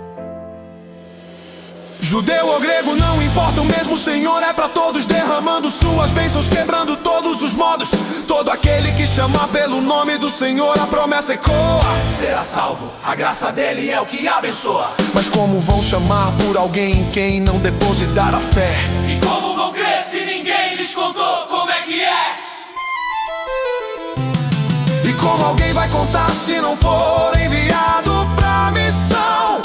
Judeu ou grego, não importa, o mesmo Senhor é pra todos, derramando suas bênçãos, quebrando todos os modos. Todo aquele que chamar pelo nome do Senhor, a promessa ecoa. será salvo, a graça dele é o que abençoa. Mas como vão chamar por alguém em quem não depositar a fé? E como vão crer se ninguém lhes contou como é que é? E como alguém vai contar se não for enviado pra missão?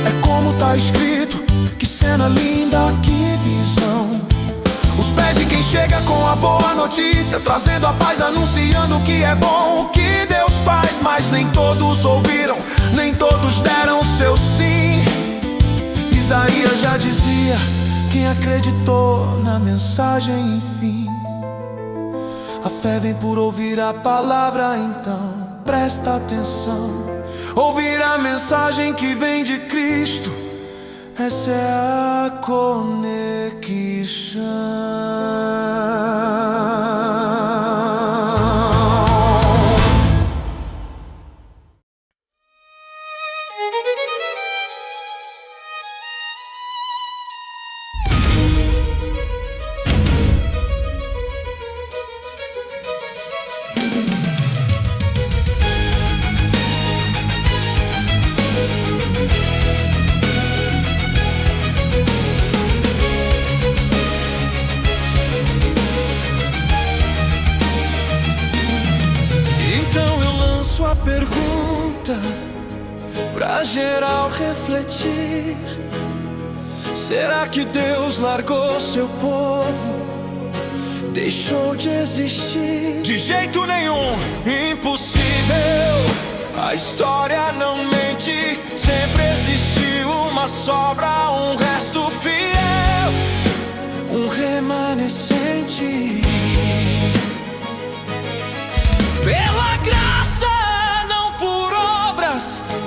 É como tá escrito, que cena linda, que visão. Os pés de quem chega com a boa notícia, trazendo a paz, anunciando o que é bom, o que Deus faz. Mas nem todos ouviram, nem todos deram seu sim. Isaías já dizia, quem acreditou na mensagem, enfim. A fé vem por ouvir a palavra, então presta atenção. Ouvir a mensagem que vem de Cristo, essa é a conexão. A pergunta pra geral refletir: será que Deus largou seu povo? Deixou de existir? De jeito nenhum, impossível. A história não mente, sempre existiu uma sobra, um resto fiel, um remanescente. Pela graça,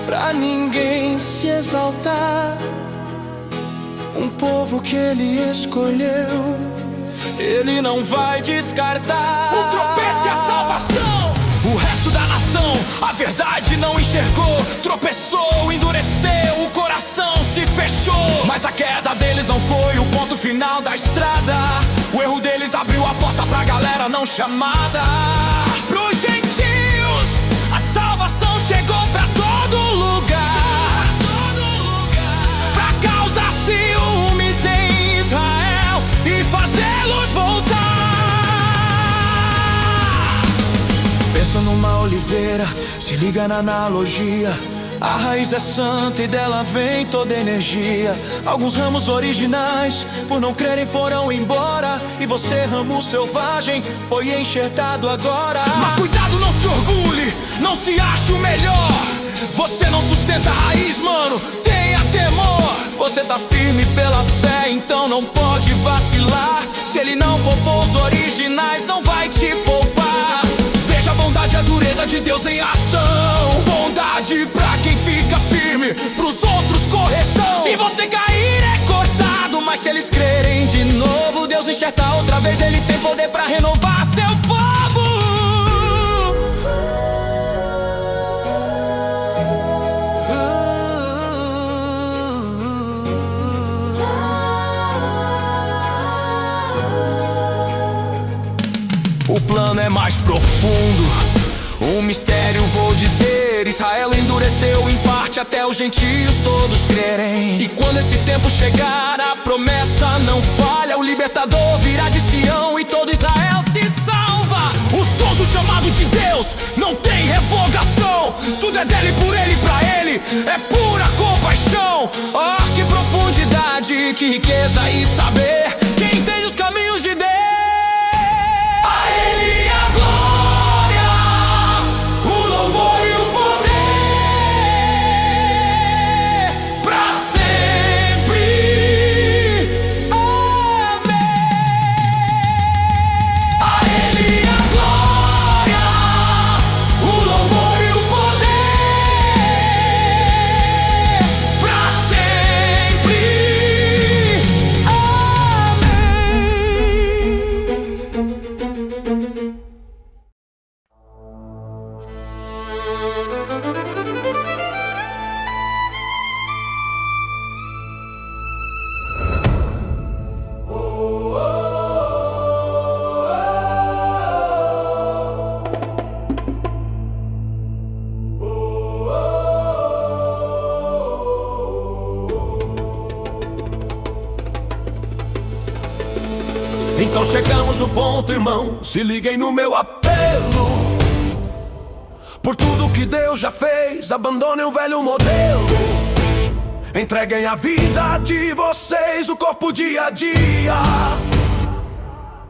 pra ninguém se exaltar, um povo que ele escolheu, ele não vai descartar. O tropeço e a salvação, o resto da nação, a verdade não enxergou, tropeçou, endureceu, o coração se fechou. Mas a queda deles não foi o ponto final da estrada. O erro deles abriu a porta pra galera não chamada. Pros gentios, a salvação chegou pra todo lugar. Pra causar ciúmes em Israel e fazê-los voltar. Pensa numa oliveira, se liga na analogia. A raiz é santa e dela vem toda energia. Alguns ramos originais, por não crerem, foram embora. E você, ramo selvagem, foi enxertado agora. Mas cuidado, não se orgulhe, não se ache o melhor. Você não sustenta a raiz, mano, tenha temor. Você tá firme pela fé, então não pode vacilar. Se ele não poupou os originais, não vai te poupar. Veja a bondade e a dureza de Deus em ação. Bondade pra quem fica firme, pros outros correção. Se você cair é cortado, mas se eles crerem de novo, Deus enxerta outra vez, ele tem poder pra renovar seu povo. O plano é mais profundo, um mistério vou dizer. Israel endureceu em parte até os gentios todos crerem. E quando esse tempo chegar, a promessa não falha. O libertador virá de Sião e todo Israel se salva. Os dons do chamado de Deus não tem revogação. Tudo é dele, por ele, pra ele. é pura compaixão. Oh, que profundidade, que riqueza e saber. Quem entende os caminhos de Deus, a Ele a glória, o louvor e o poder, pra sempre. Amém. A Ele a glória, o louvor e o poder, pra sempre. Então chegamos no ponto, irmão, se liguem no meu apelo. Por tudo que Deus já fez, abandonem o velho modelo. Entreguem a vida de vocês, o corpo dia a dia,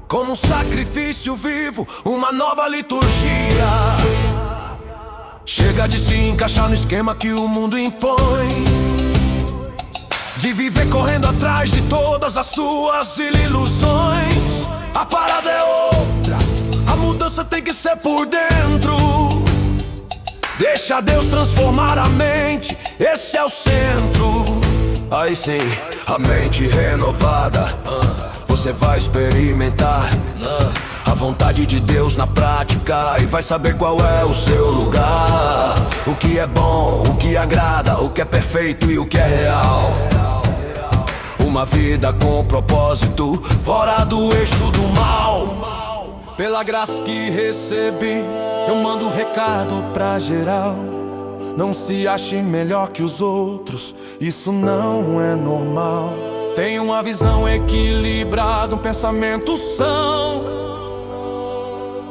como um sacrifício vivo, uma nova liturgia. Chega de se encaixar no esquema que o mundo impõe, de viver correndo atrás de todas as suas ilusões. A parada é outra, a mudança tem que ser por dentro. Deixa Deus transformar a mente, esse é o centro. Aí sim, a mente renovada, você vai experimentar a vontade de Deus na prática e vai saber qual é o seu lugar. O que é bom, o que agrada, o que é perfeito e o que é real. Uma vida com propósito, fora do eixo do mal. Pela graça que recebi, eu mando um recado pra geral. Não se ache melhor que os outros, isso não é normal. Tenha uma visão equilibrada, um pensamento são,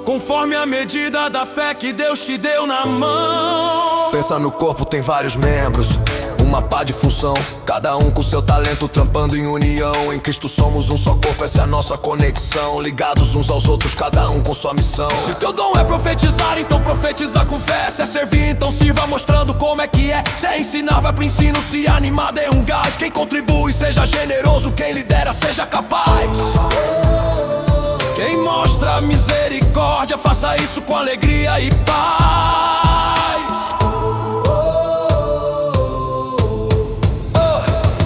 conforme a medida da fé que Deus te deu na mão. Pensa no corpo, tem vários membros, uma pá de função, cada um com seu talento trampando em união. Em Cristo somos um só corpo, essa é a nossa conexão. Ligados uns aos outros, cada um com sua missão. Se teu dom é profetizar, então profetiza com fé. Se é servir, então sirva mostrando como é que é. Se é ensinar, vai pro ensino, se animar, dê um gás. Quem contribui, seja generoso, quem lidera, seja capaz. Quem mostra misericórdia, faça isso com alegria e paz.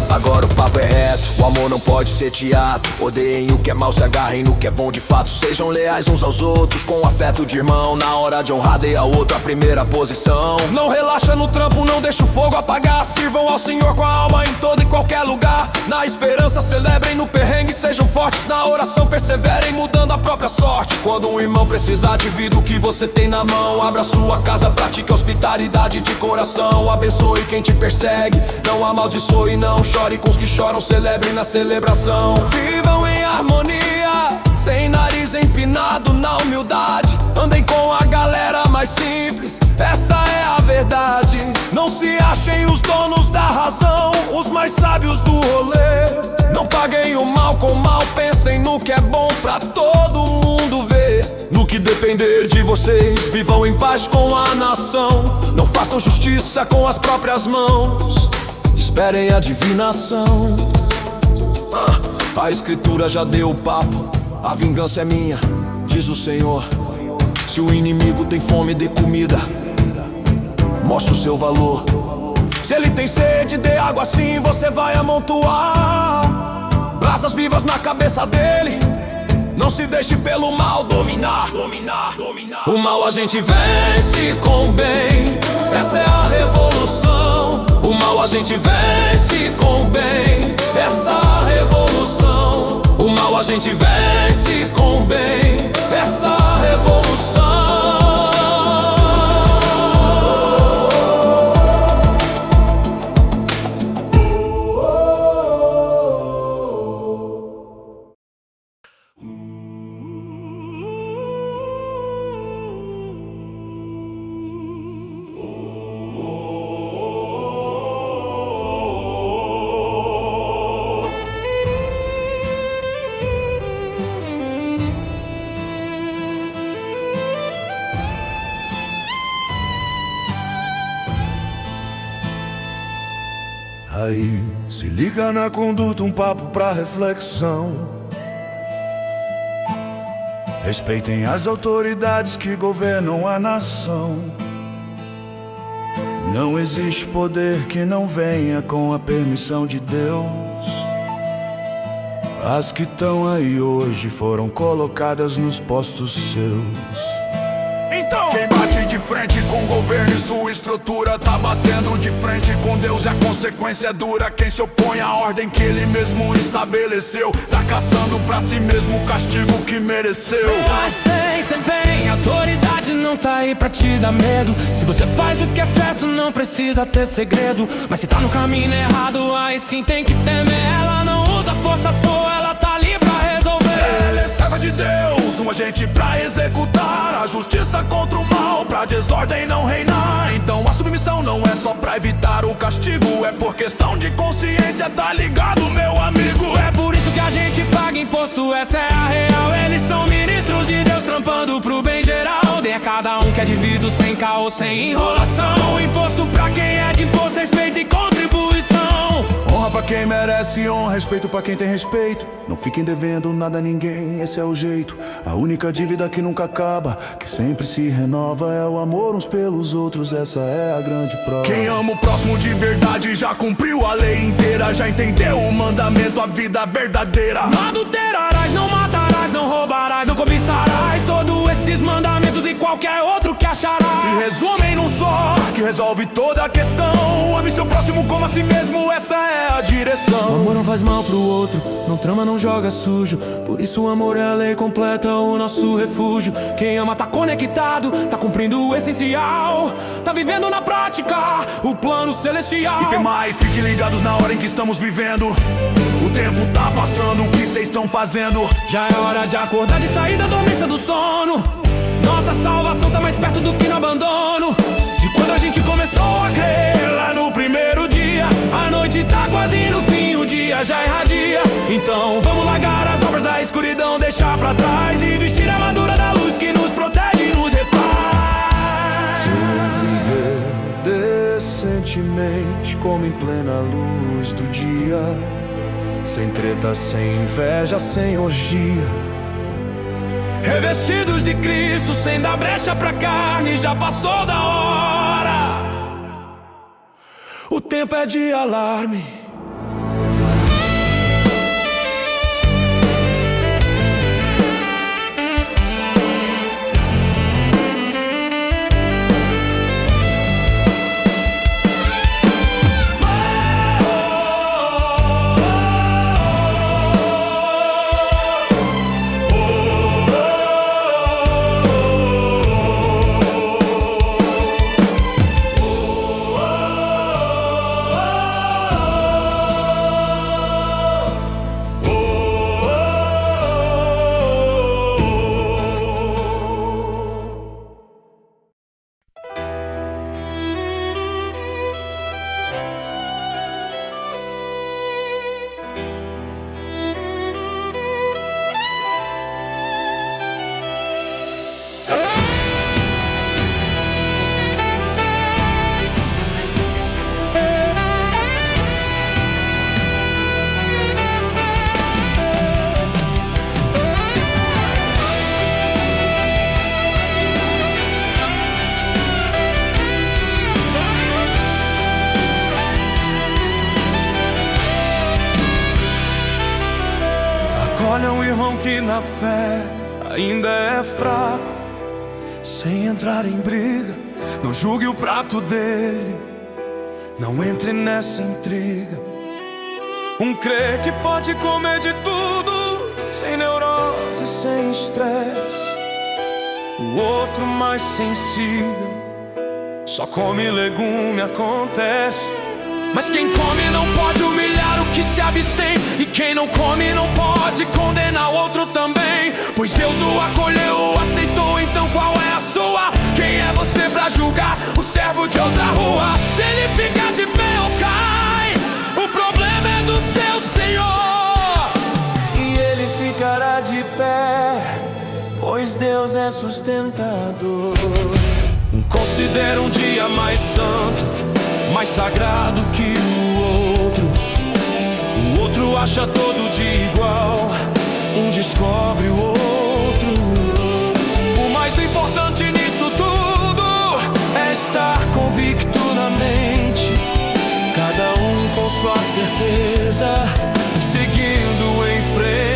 Agora o papo é reto, o amor não pode ser teatro. Odeiem o que é mal, se agarrem no que é bom de fato. Sejam leais uns aos outros, com afeto de irmão. Na hora de honrar, dê ao outro a primeira posição. Não relaxa no trampo, não deixa o fogo apagar. Sirvam ao Senhor com a alma em todo e qualquer lugar. Na esperança celebrem, no perrengue sejam fortes. Na oração perseverem, mudando a própria sorte. Quando um irmão precisar, divida o que você tem na mão. Abra sua casa, pratique hospitalidade de coração. Abençoe quem te persegue, não amaldiçoe, não chore com os que choram, celebrem na celebração. Vivam em harmonia, sem nariz empinado na humildade. Andem com a galera mais simples, essa é a verdade. Não se achem os donos da razão, os mais sábios do rolê. Não paguem o mal com mal, pensem no que é bom pra todo mundo ver. No que depender de vocês, vivam em paz com a nação. Não façam justiça com as próprias mãos, esperem a divinação. A escritura já deu o papo, a vingança é minha, diz o Senhor. Se o inimigo tem fome, dê comida, mostre o seu valor. Se ele tem sede, dê água, assim você vai amontoar brasas vivas na cabeça dele. Não se deixe pelo mal dominar. O mal a gente vence com o bem, essa é a revolução. O mal a gente vence com o bem, essa é a revolução. O mal a gente vence com o bem, essa é a revolução. Aí, se liga na conduta, um papo pra reflexão. Respeitem as autoridades que governam a nação. Não existe poder que não venha com a permissão de Deus. As que estão aí hoje foram colocadas nos postos seus. Então, quem bate de frente com o governo e sua estrutura tá batendo de frente com Deus e a consequência é dura. Quem se opõe à ordem que ele mesmo estabeleceu tá caçando pra si mesmo o castigo que mereceu. Mas sei bem, a autoridade não tá aí pra te dar medo. Se você faz o que é certo, não precisa ter segredo. Mas se tá no caminho errado, aí sim tem que temer. Ela não usa força à toa, ela tá ali pra resolver. Ela é serva de Deus, um agente pra executar a justiça contra o mal, pra desordem não reinar. Então a submissão não é só pra evitar o castigo, é por questão de consciência, tá ligado, meu amigo? É por isso que a gente paga imposto, essa é a real. Eles são ministros de Deus trampando pro bem geral. Dê a cada um que é devido, sem caô, sem enrolação. Imposto pra quem é de imposto, respeito e contribuição. Honra pra quem merece honra, respeito pra quem tem respeito. Não fiquem devendo nada a ninguém, esse é o jeito. A única dívida que nunca acaba, que sempre se renova, é o amor uns pelos outros, essa é a grande prova. Quem ama o próximo de verdade já cumpriu a lei inteira, já entendeu o mandamento, a vida verdadeira. Não adulterarás, não matarás, não roubarás, não cobiçarás. Todos esses mandamentos e qualquer outro que acharás se resumem num só, que resolve toda a questão. Ame seu próximo como a si mesmo, essa é a direção. O amor não faz mal pro outro, não trama, não joga sujo. Por isso o amor é a lei completa, o nosso refúgio. Quem ama tá conectado, tá cumprindo o essencial, tá vivendo na prática o plano celestial. E tem mais, fiquem ligados na hora em que estamos vivendo. O tempo tá passando, o que vocês estão fazendo? Já é hora de acordar, de sair da dormência do sono. Nossa salvação tá mais perto do que no abandono. De quando a gente começou a crer, lá no primeiro dia. A noite tá quase no fim, o dia já irradia. Então vamos largar as obras da escuridão, deixar pra trás e vestir a armadura da luz que nos protege e nos refaz. Se viver decentemente, como em plena luz do dia, sem treta, sem inveja, sem orgia. Revestidos de Cristo, sem dar brecha pra carne, já passou da hora. O tempo é de alarme. Olha um irmão que na fé ainda é fraco, sem entrar em briga, não julgue o prato dele, não entre nessa intriga. Um crê que pode comer de tudo, sem neurose, sem estresse. O outro mais sensível, só come legume, acontece. Mas quem come não pode humilhar o que se abstém, e quem não come não pode condenar o outro também. Pois Deus o acolheu, o aceitou, então qual é a sua? Quem é você pra julgar o servo de outra rua? Se ele ficar de pé ou cai, o problema é do seu Senhor. E ele ficará de pé, pois Deus é sustentador. Considera um dia mais santo, mais sagrado que o outro. acha todo dia igual, um descobre o outro. O mais importante nisso tudo é estar convicto na mente, cada um com sua certeza, seguindo em frente.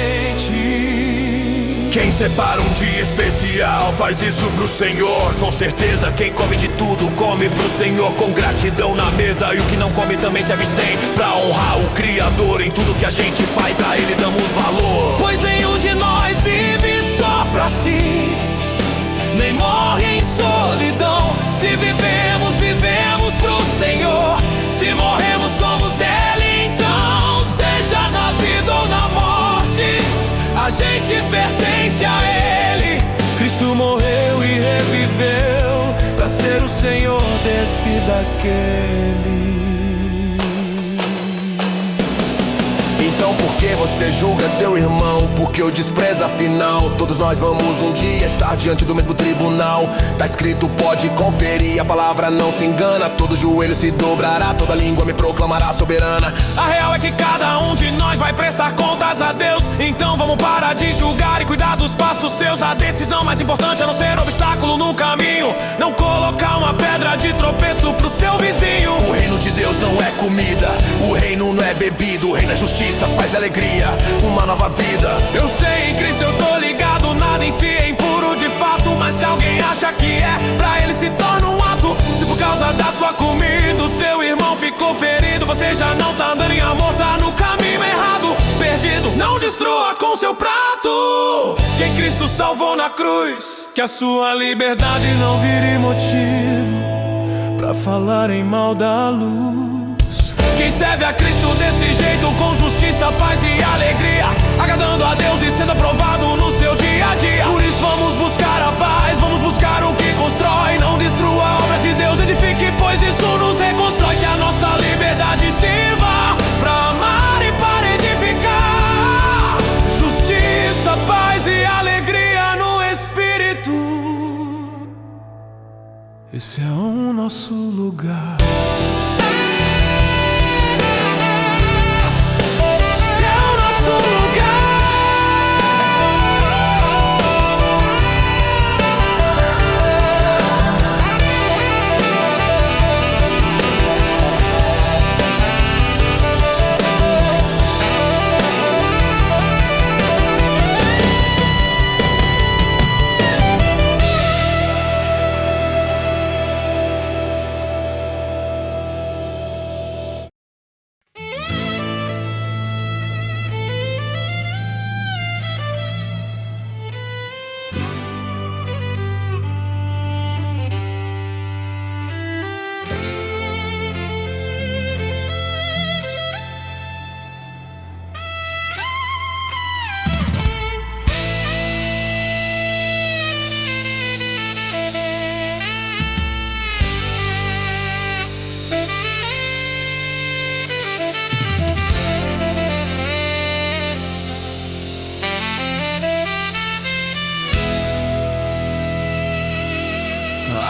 Quem separa um dia especial faz isso pro Senhor. Com certeza quem come de tudo come pro Senhor, com gratidão na mesa. E o que não come também se abstém, pra honrar o Criador. Em tudo que a gente faz a Ele damos valor, pois nenhum de nós vive só pra si, nem morre em solidão. Se vivemos, vivemos pro Senhor. Se morremos, somos dele. Então, seja na vida ou na morte, a gente pertence a Ele. Cristo morreu e reviveu pra ser o Senhor desse e daquele. Então por que você julga seu irmão? Porque o despreza, afinal todos nós vamos um dia estar diante do mesmo tribunal. Tá escrito, pode conferir, a palavra não se engana. Todo joelho se dobrará, toda língua me proclamará soberana. A real é que cada um de nós vai prestar contas a Deus. Então vamos parar de julgar e cuidar dos passos seus. A decisão mais importante é não ser obstáculo no caminho, não colocar uma pedra de tropeço pro seu vizinho. O reino de Deus não é comida, o reino não é bebida. O reino é justiça, paz e alegria, uma nova vida. Eu sei, em Cristo eu tô ligado, nada em si é impuro de fato. Mas se alguém acha que é, pra ele se torna um ato. Se por causa da sua comida o seu irmão ficou ferido, você já não tá andando em amor, tá no caminho errado. Perdido, não destrua com seu prato quem Cristo salvou na cruz. Que a sua liberdade não vire motivo pra falarem mal da luz. Quem serve a Cristo desse jeito, com justiça, paz e alegria, agradando a Deus e sendo aprovado no seu dia a dia. Por isso vamos buscar a paz, vamos buscar o que constrói. Não destrua a obra de Deus, edifique, pois isso nos reconstrói. Que a nossa liberdade sirva pra amar e para edificar. Justiça, paz e alegria no Espírito. Esse é o nosso lugar.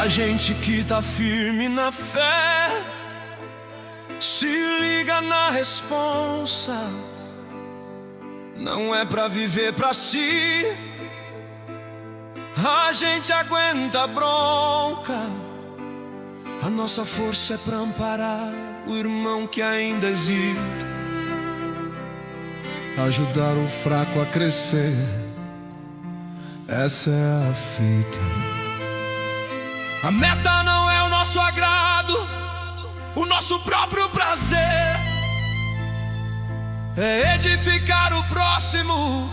A gente que tá firme na fé se liga na responsa. Não é pra viver pra si, a gente aguenta a bronca. A nossa força é pra amparar o irmão que ainda hesita, ajudar o fraco a crescer. Essa é a fita. A meta não é o nosso agrado, o nosso próprio prazer. É edificar o próximo,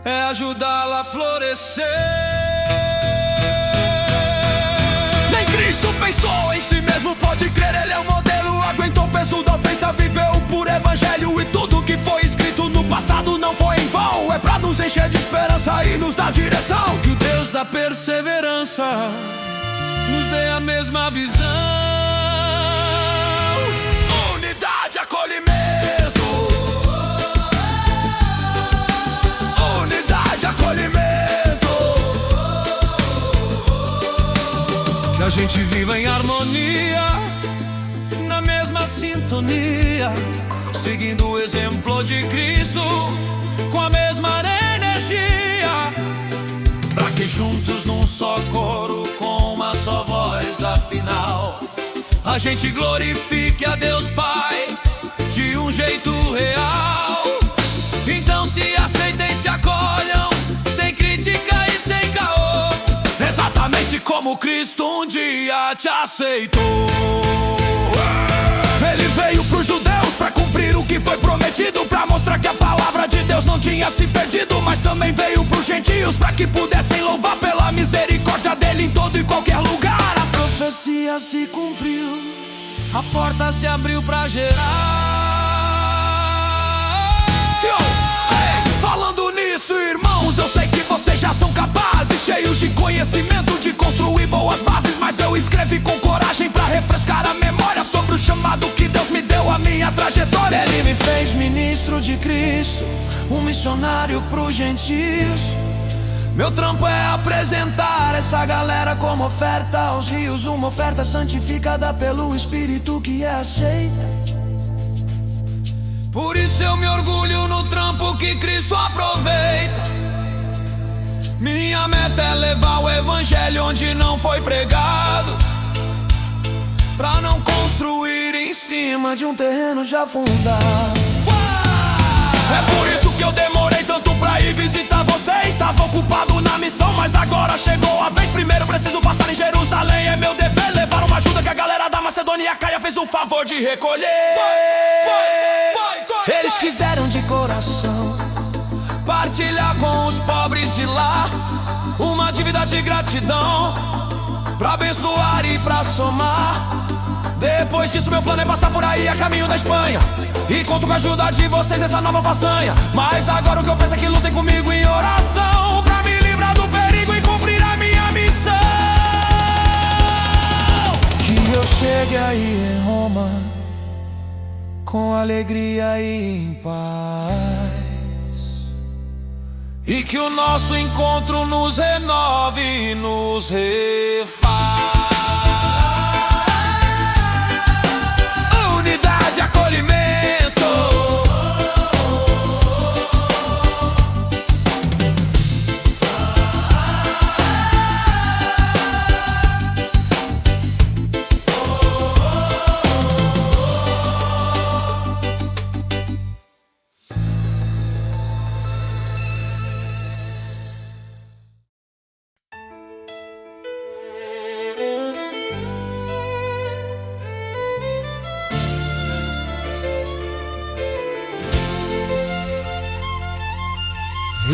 é ajudá-lo a florescer. Nem Cristo pensou em si mesmo, pode crer, ele é o modelo. Aguentou o peso da ofensa, viveu por evangelho. E tudo que foi escrito no passado não foi em vão, é pra nos encher de esperança e nos dar direção. Que o Deus da perseverança nos dê a mesma visão. Unidade, acolhimento. Unidade, acolhimento. Que a gente viva em harmonia, na mesma sintonia, seguindo o exemplo de Cristo, com a mesma energia, pra que juntos num só coro, com uma só voz, afinal, a gente glorifique a Deus Pai de um jeito real. Então se aceitem e se acolham, sem crítica e sem caô, exatamente como Cristo um dia te aceitou. Ele veio pros judeus pra cumprir o que foi prometido, pra mostrar que a palavra de Deus não tinha se perdido, mas também veio pros gentios pra que pudessem louvar pela misericórdia dele em todo e qualquer lugar. A profecia se cumpriu, a porta se abriu pra gerar. Falando nisso, irmãos, eu sei que vocês já são capazes, cheios de conhecimento, de construir boas bases, mas eu escrevi com coragem pra refrescar a memória sobre o chamado que Deus me deu, a minha trajetória. Ele me fez ministro de Cristo, um missionário pros gentios. Meu trampo é apresentar essa galera como oferta aos rios, uma oferta santificada pelo Espírito que é aceita. Por isso eu me orgulho no trampo que Cristo aproveita. Minha meta é levar o evangelho onde não foi pregado, pra não construir em cima de um terreno já fundado. É por isso que eu demorei tanto pra ir visitar vocês. Estava ocupado na missão, mas agora chegou a vez. Primeiro preciso passar em Jerusalém, é meu dever levar uma ajuda que a galera da Macedônia e Acaia fez o favor de recolher. Eles quiseram de coração partilhar com os pobres de lá uma dívida de gratidão, pra abençoar e pra somar. Depois disso meu plano é passar por aí a caminho da Espanha, e conto com a ajuda de vocês nessa nova façanha. Mas agora o que eu peço é que lutem comigo em oração, pra me livrar do perigo e cumprir a minha missão. Que eu chegue aí em Roma com alegria e em paz, e que o nosso encontro nos renove e nos refaz. Unidade, acolhimento.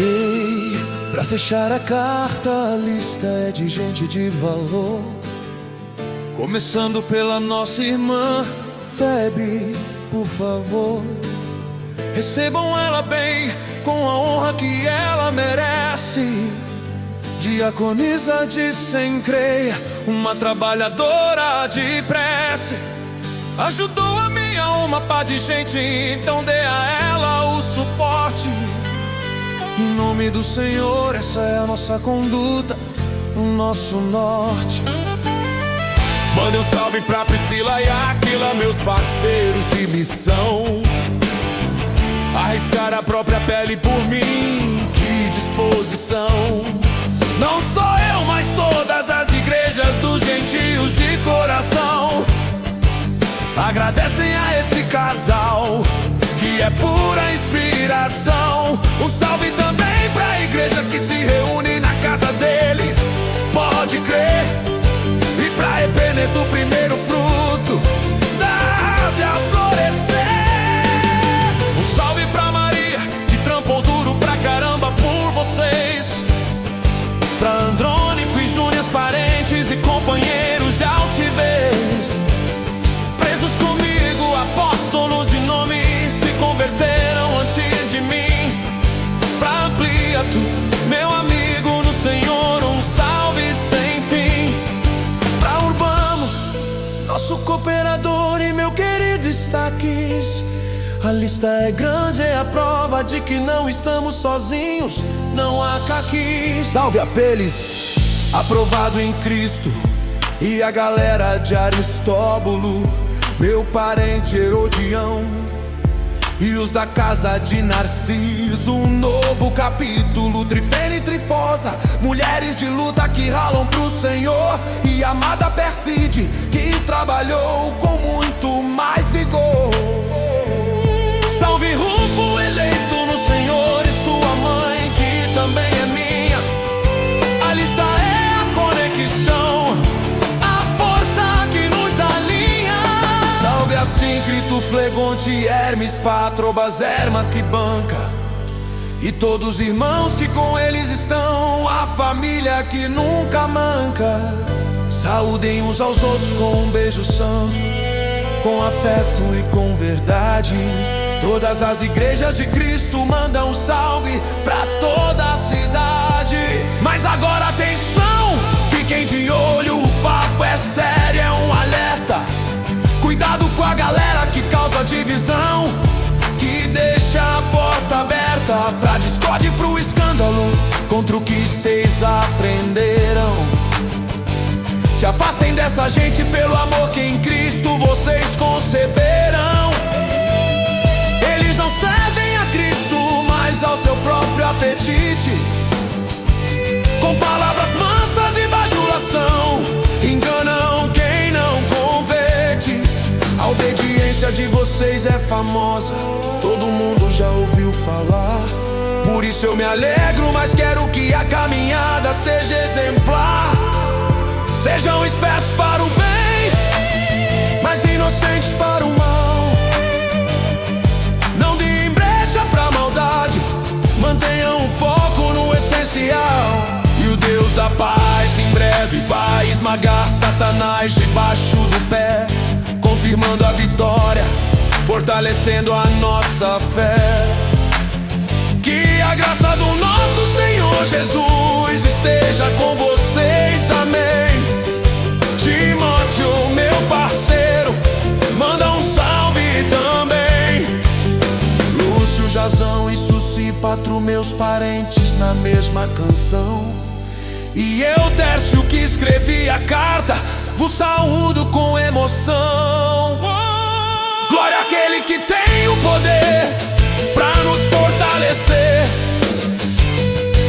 Ei, pra fechar a carta, a lista é de gente de valor, começando pela nossa irmã Febe, por favor. Recebam ela bem, com a honra que ela merece. Diaconisa de sem creia, uma trabalhadora de prece. Ajudou a minha alma, pá de gente, então dê a ela o suporte. Em nome do Senhor, essa é a nossa conduta, o nosso norte. Mande um salve pra Priscila e Aquila, meus parceiros de missão. Arriscar a própria pele por mim, que disposição. Não só eu, mas todas as igrejas dos gentios de coração agradecem a esse casal, que é pura inspiração. Um salve também pra igreja que se reúne na casa deles, pode crer. E pra Epeneto, o primeiro fruto da Ásia florescer. Um salve pra Maria, que trampou duro pra caramba por vocês. Pra Andrônico e Júnior, parentes e companheiros de altivez. Presos comigo, apóstolos de nome, se converteram antes de mim. Pra Ampliato, meu amigo no Senhor, um salve sem fim. Pra Urbano, nosso cooperador e meu querido Estaques. A lista é grande, é a prova de que não estamos sozinhos, não há caquis. Salve Apeles, aprovado em Cristo, e a galera de Aristóbulo, meu parente Herodião. E os da casa de Narciso, um novo capítulo. Trifene e Trifosa, mulheres de luta que ralam pro Senhor. E a amada Perside, que trabalhou com muito mais vigor. Salve Rufo, eleito no Senhor, e sua mãe, que também é minha. A lista é a conexão, a força que nos alinha. Salve Assíncrito, Flegonte, Hermes, Patrobas, Hermas que banca, e todos os irmãos que com eles estão, a família que nunca manca. Saúdem uns aos outros com um beijo santo, com afeto e com verdade. Todas as igrejas de Cristo mandam um salve pra toda a cidade. Mas agora atenção, fiquem de olho, o papo é sério, é um alerta. Cuidado com a galera que causa divisão, que deixa a porta aberta pra discórdia e pro escândalo, contra o que vocês aprenderam. Se afastem dessa gente pelo amor que em Cristo vocês conceberam. Eles não servem a Cristo, mas ao seu próprio apetite. Com palavras mansas e bajulação, enganam quem não compete. A obediência de vocês é famosa, todo mundo já ouviu falar. Por isso eu me alegro, mas quero que a caminhada seja exemplar. Sejam espertos para o bem, mas inocentes para o mal. Não deem brecha pra maldade, mantenham o foco no essencial. E o Deus da paz em breve vai esmagar Satanás debaixo do pé, confirmando a vitória, fortalecendo a nossa fé. Que a graça do nosso Senhor Jesus esteja com vocês, amém. Timóteo, meu parceiro, manda um salve também. Lúcio, Jazão e Suci, Patro, meus parentes na mesma canção. E eu, Tércio, que escrevi a carta, vos saúdo com emoção. Glória àquele que tem o poder pra nos fortalecer,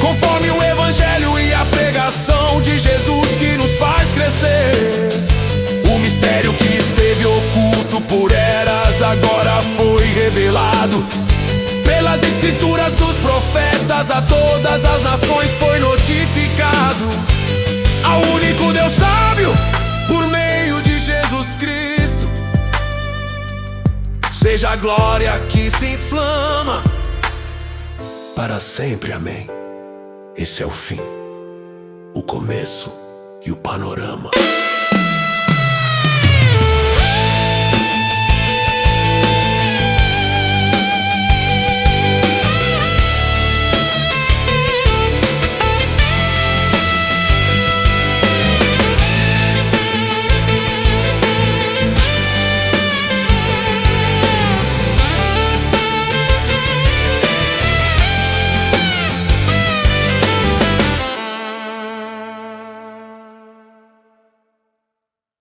conforme o evangelho e a pregação de Jesus que nos faz crescer. O mistério que esteve oculto por eras agora foi revelado. Pelas escrituras dos profetas a todas as nações foi notificado. Ao único Deus sábio, por meio de Jesus Cristo, seja a glória que se inflama para sempre, amém. Esse é o fim, o começo e o panorama.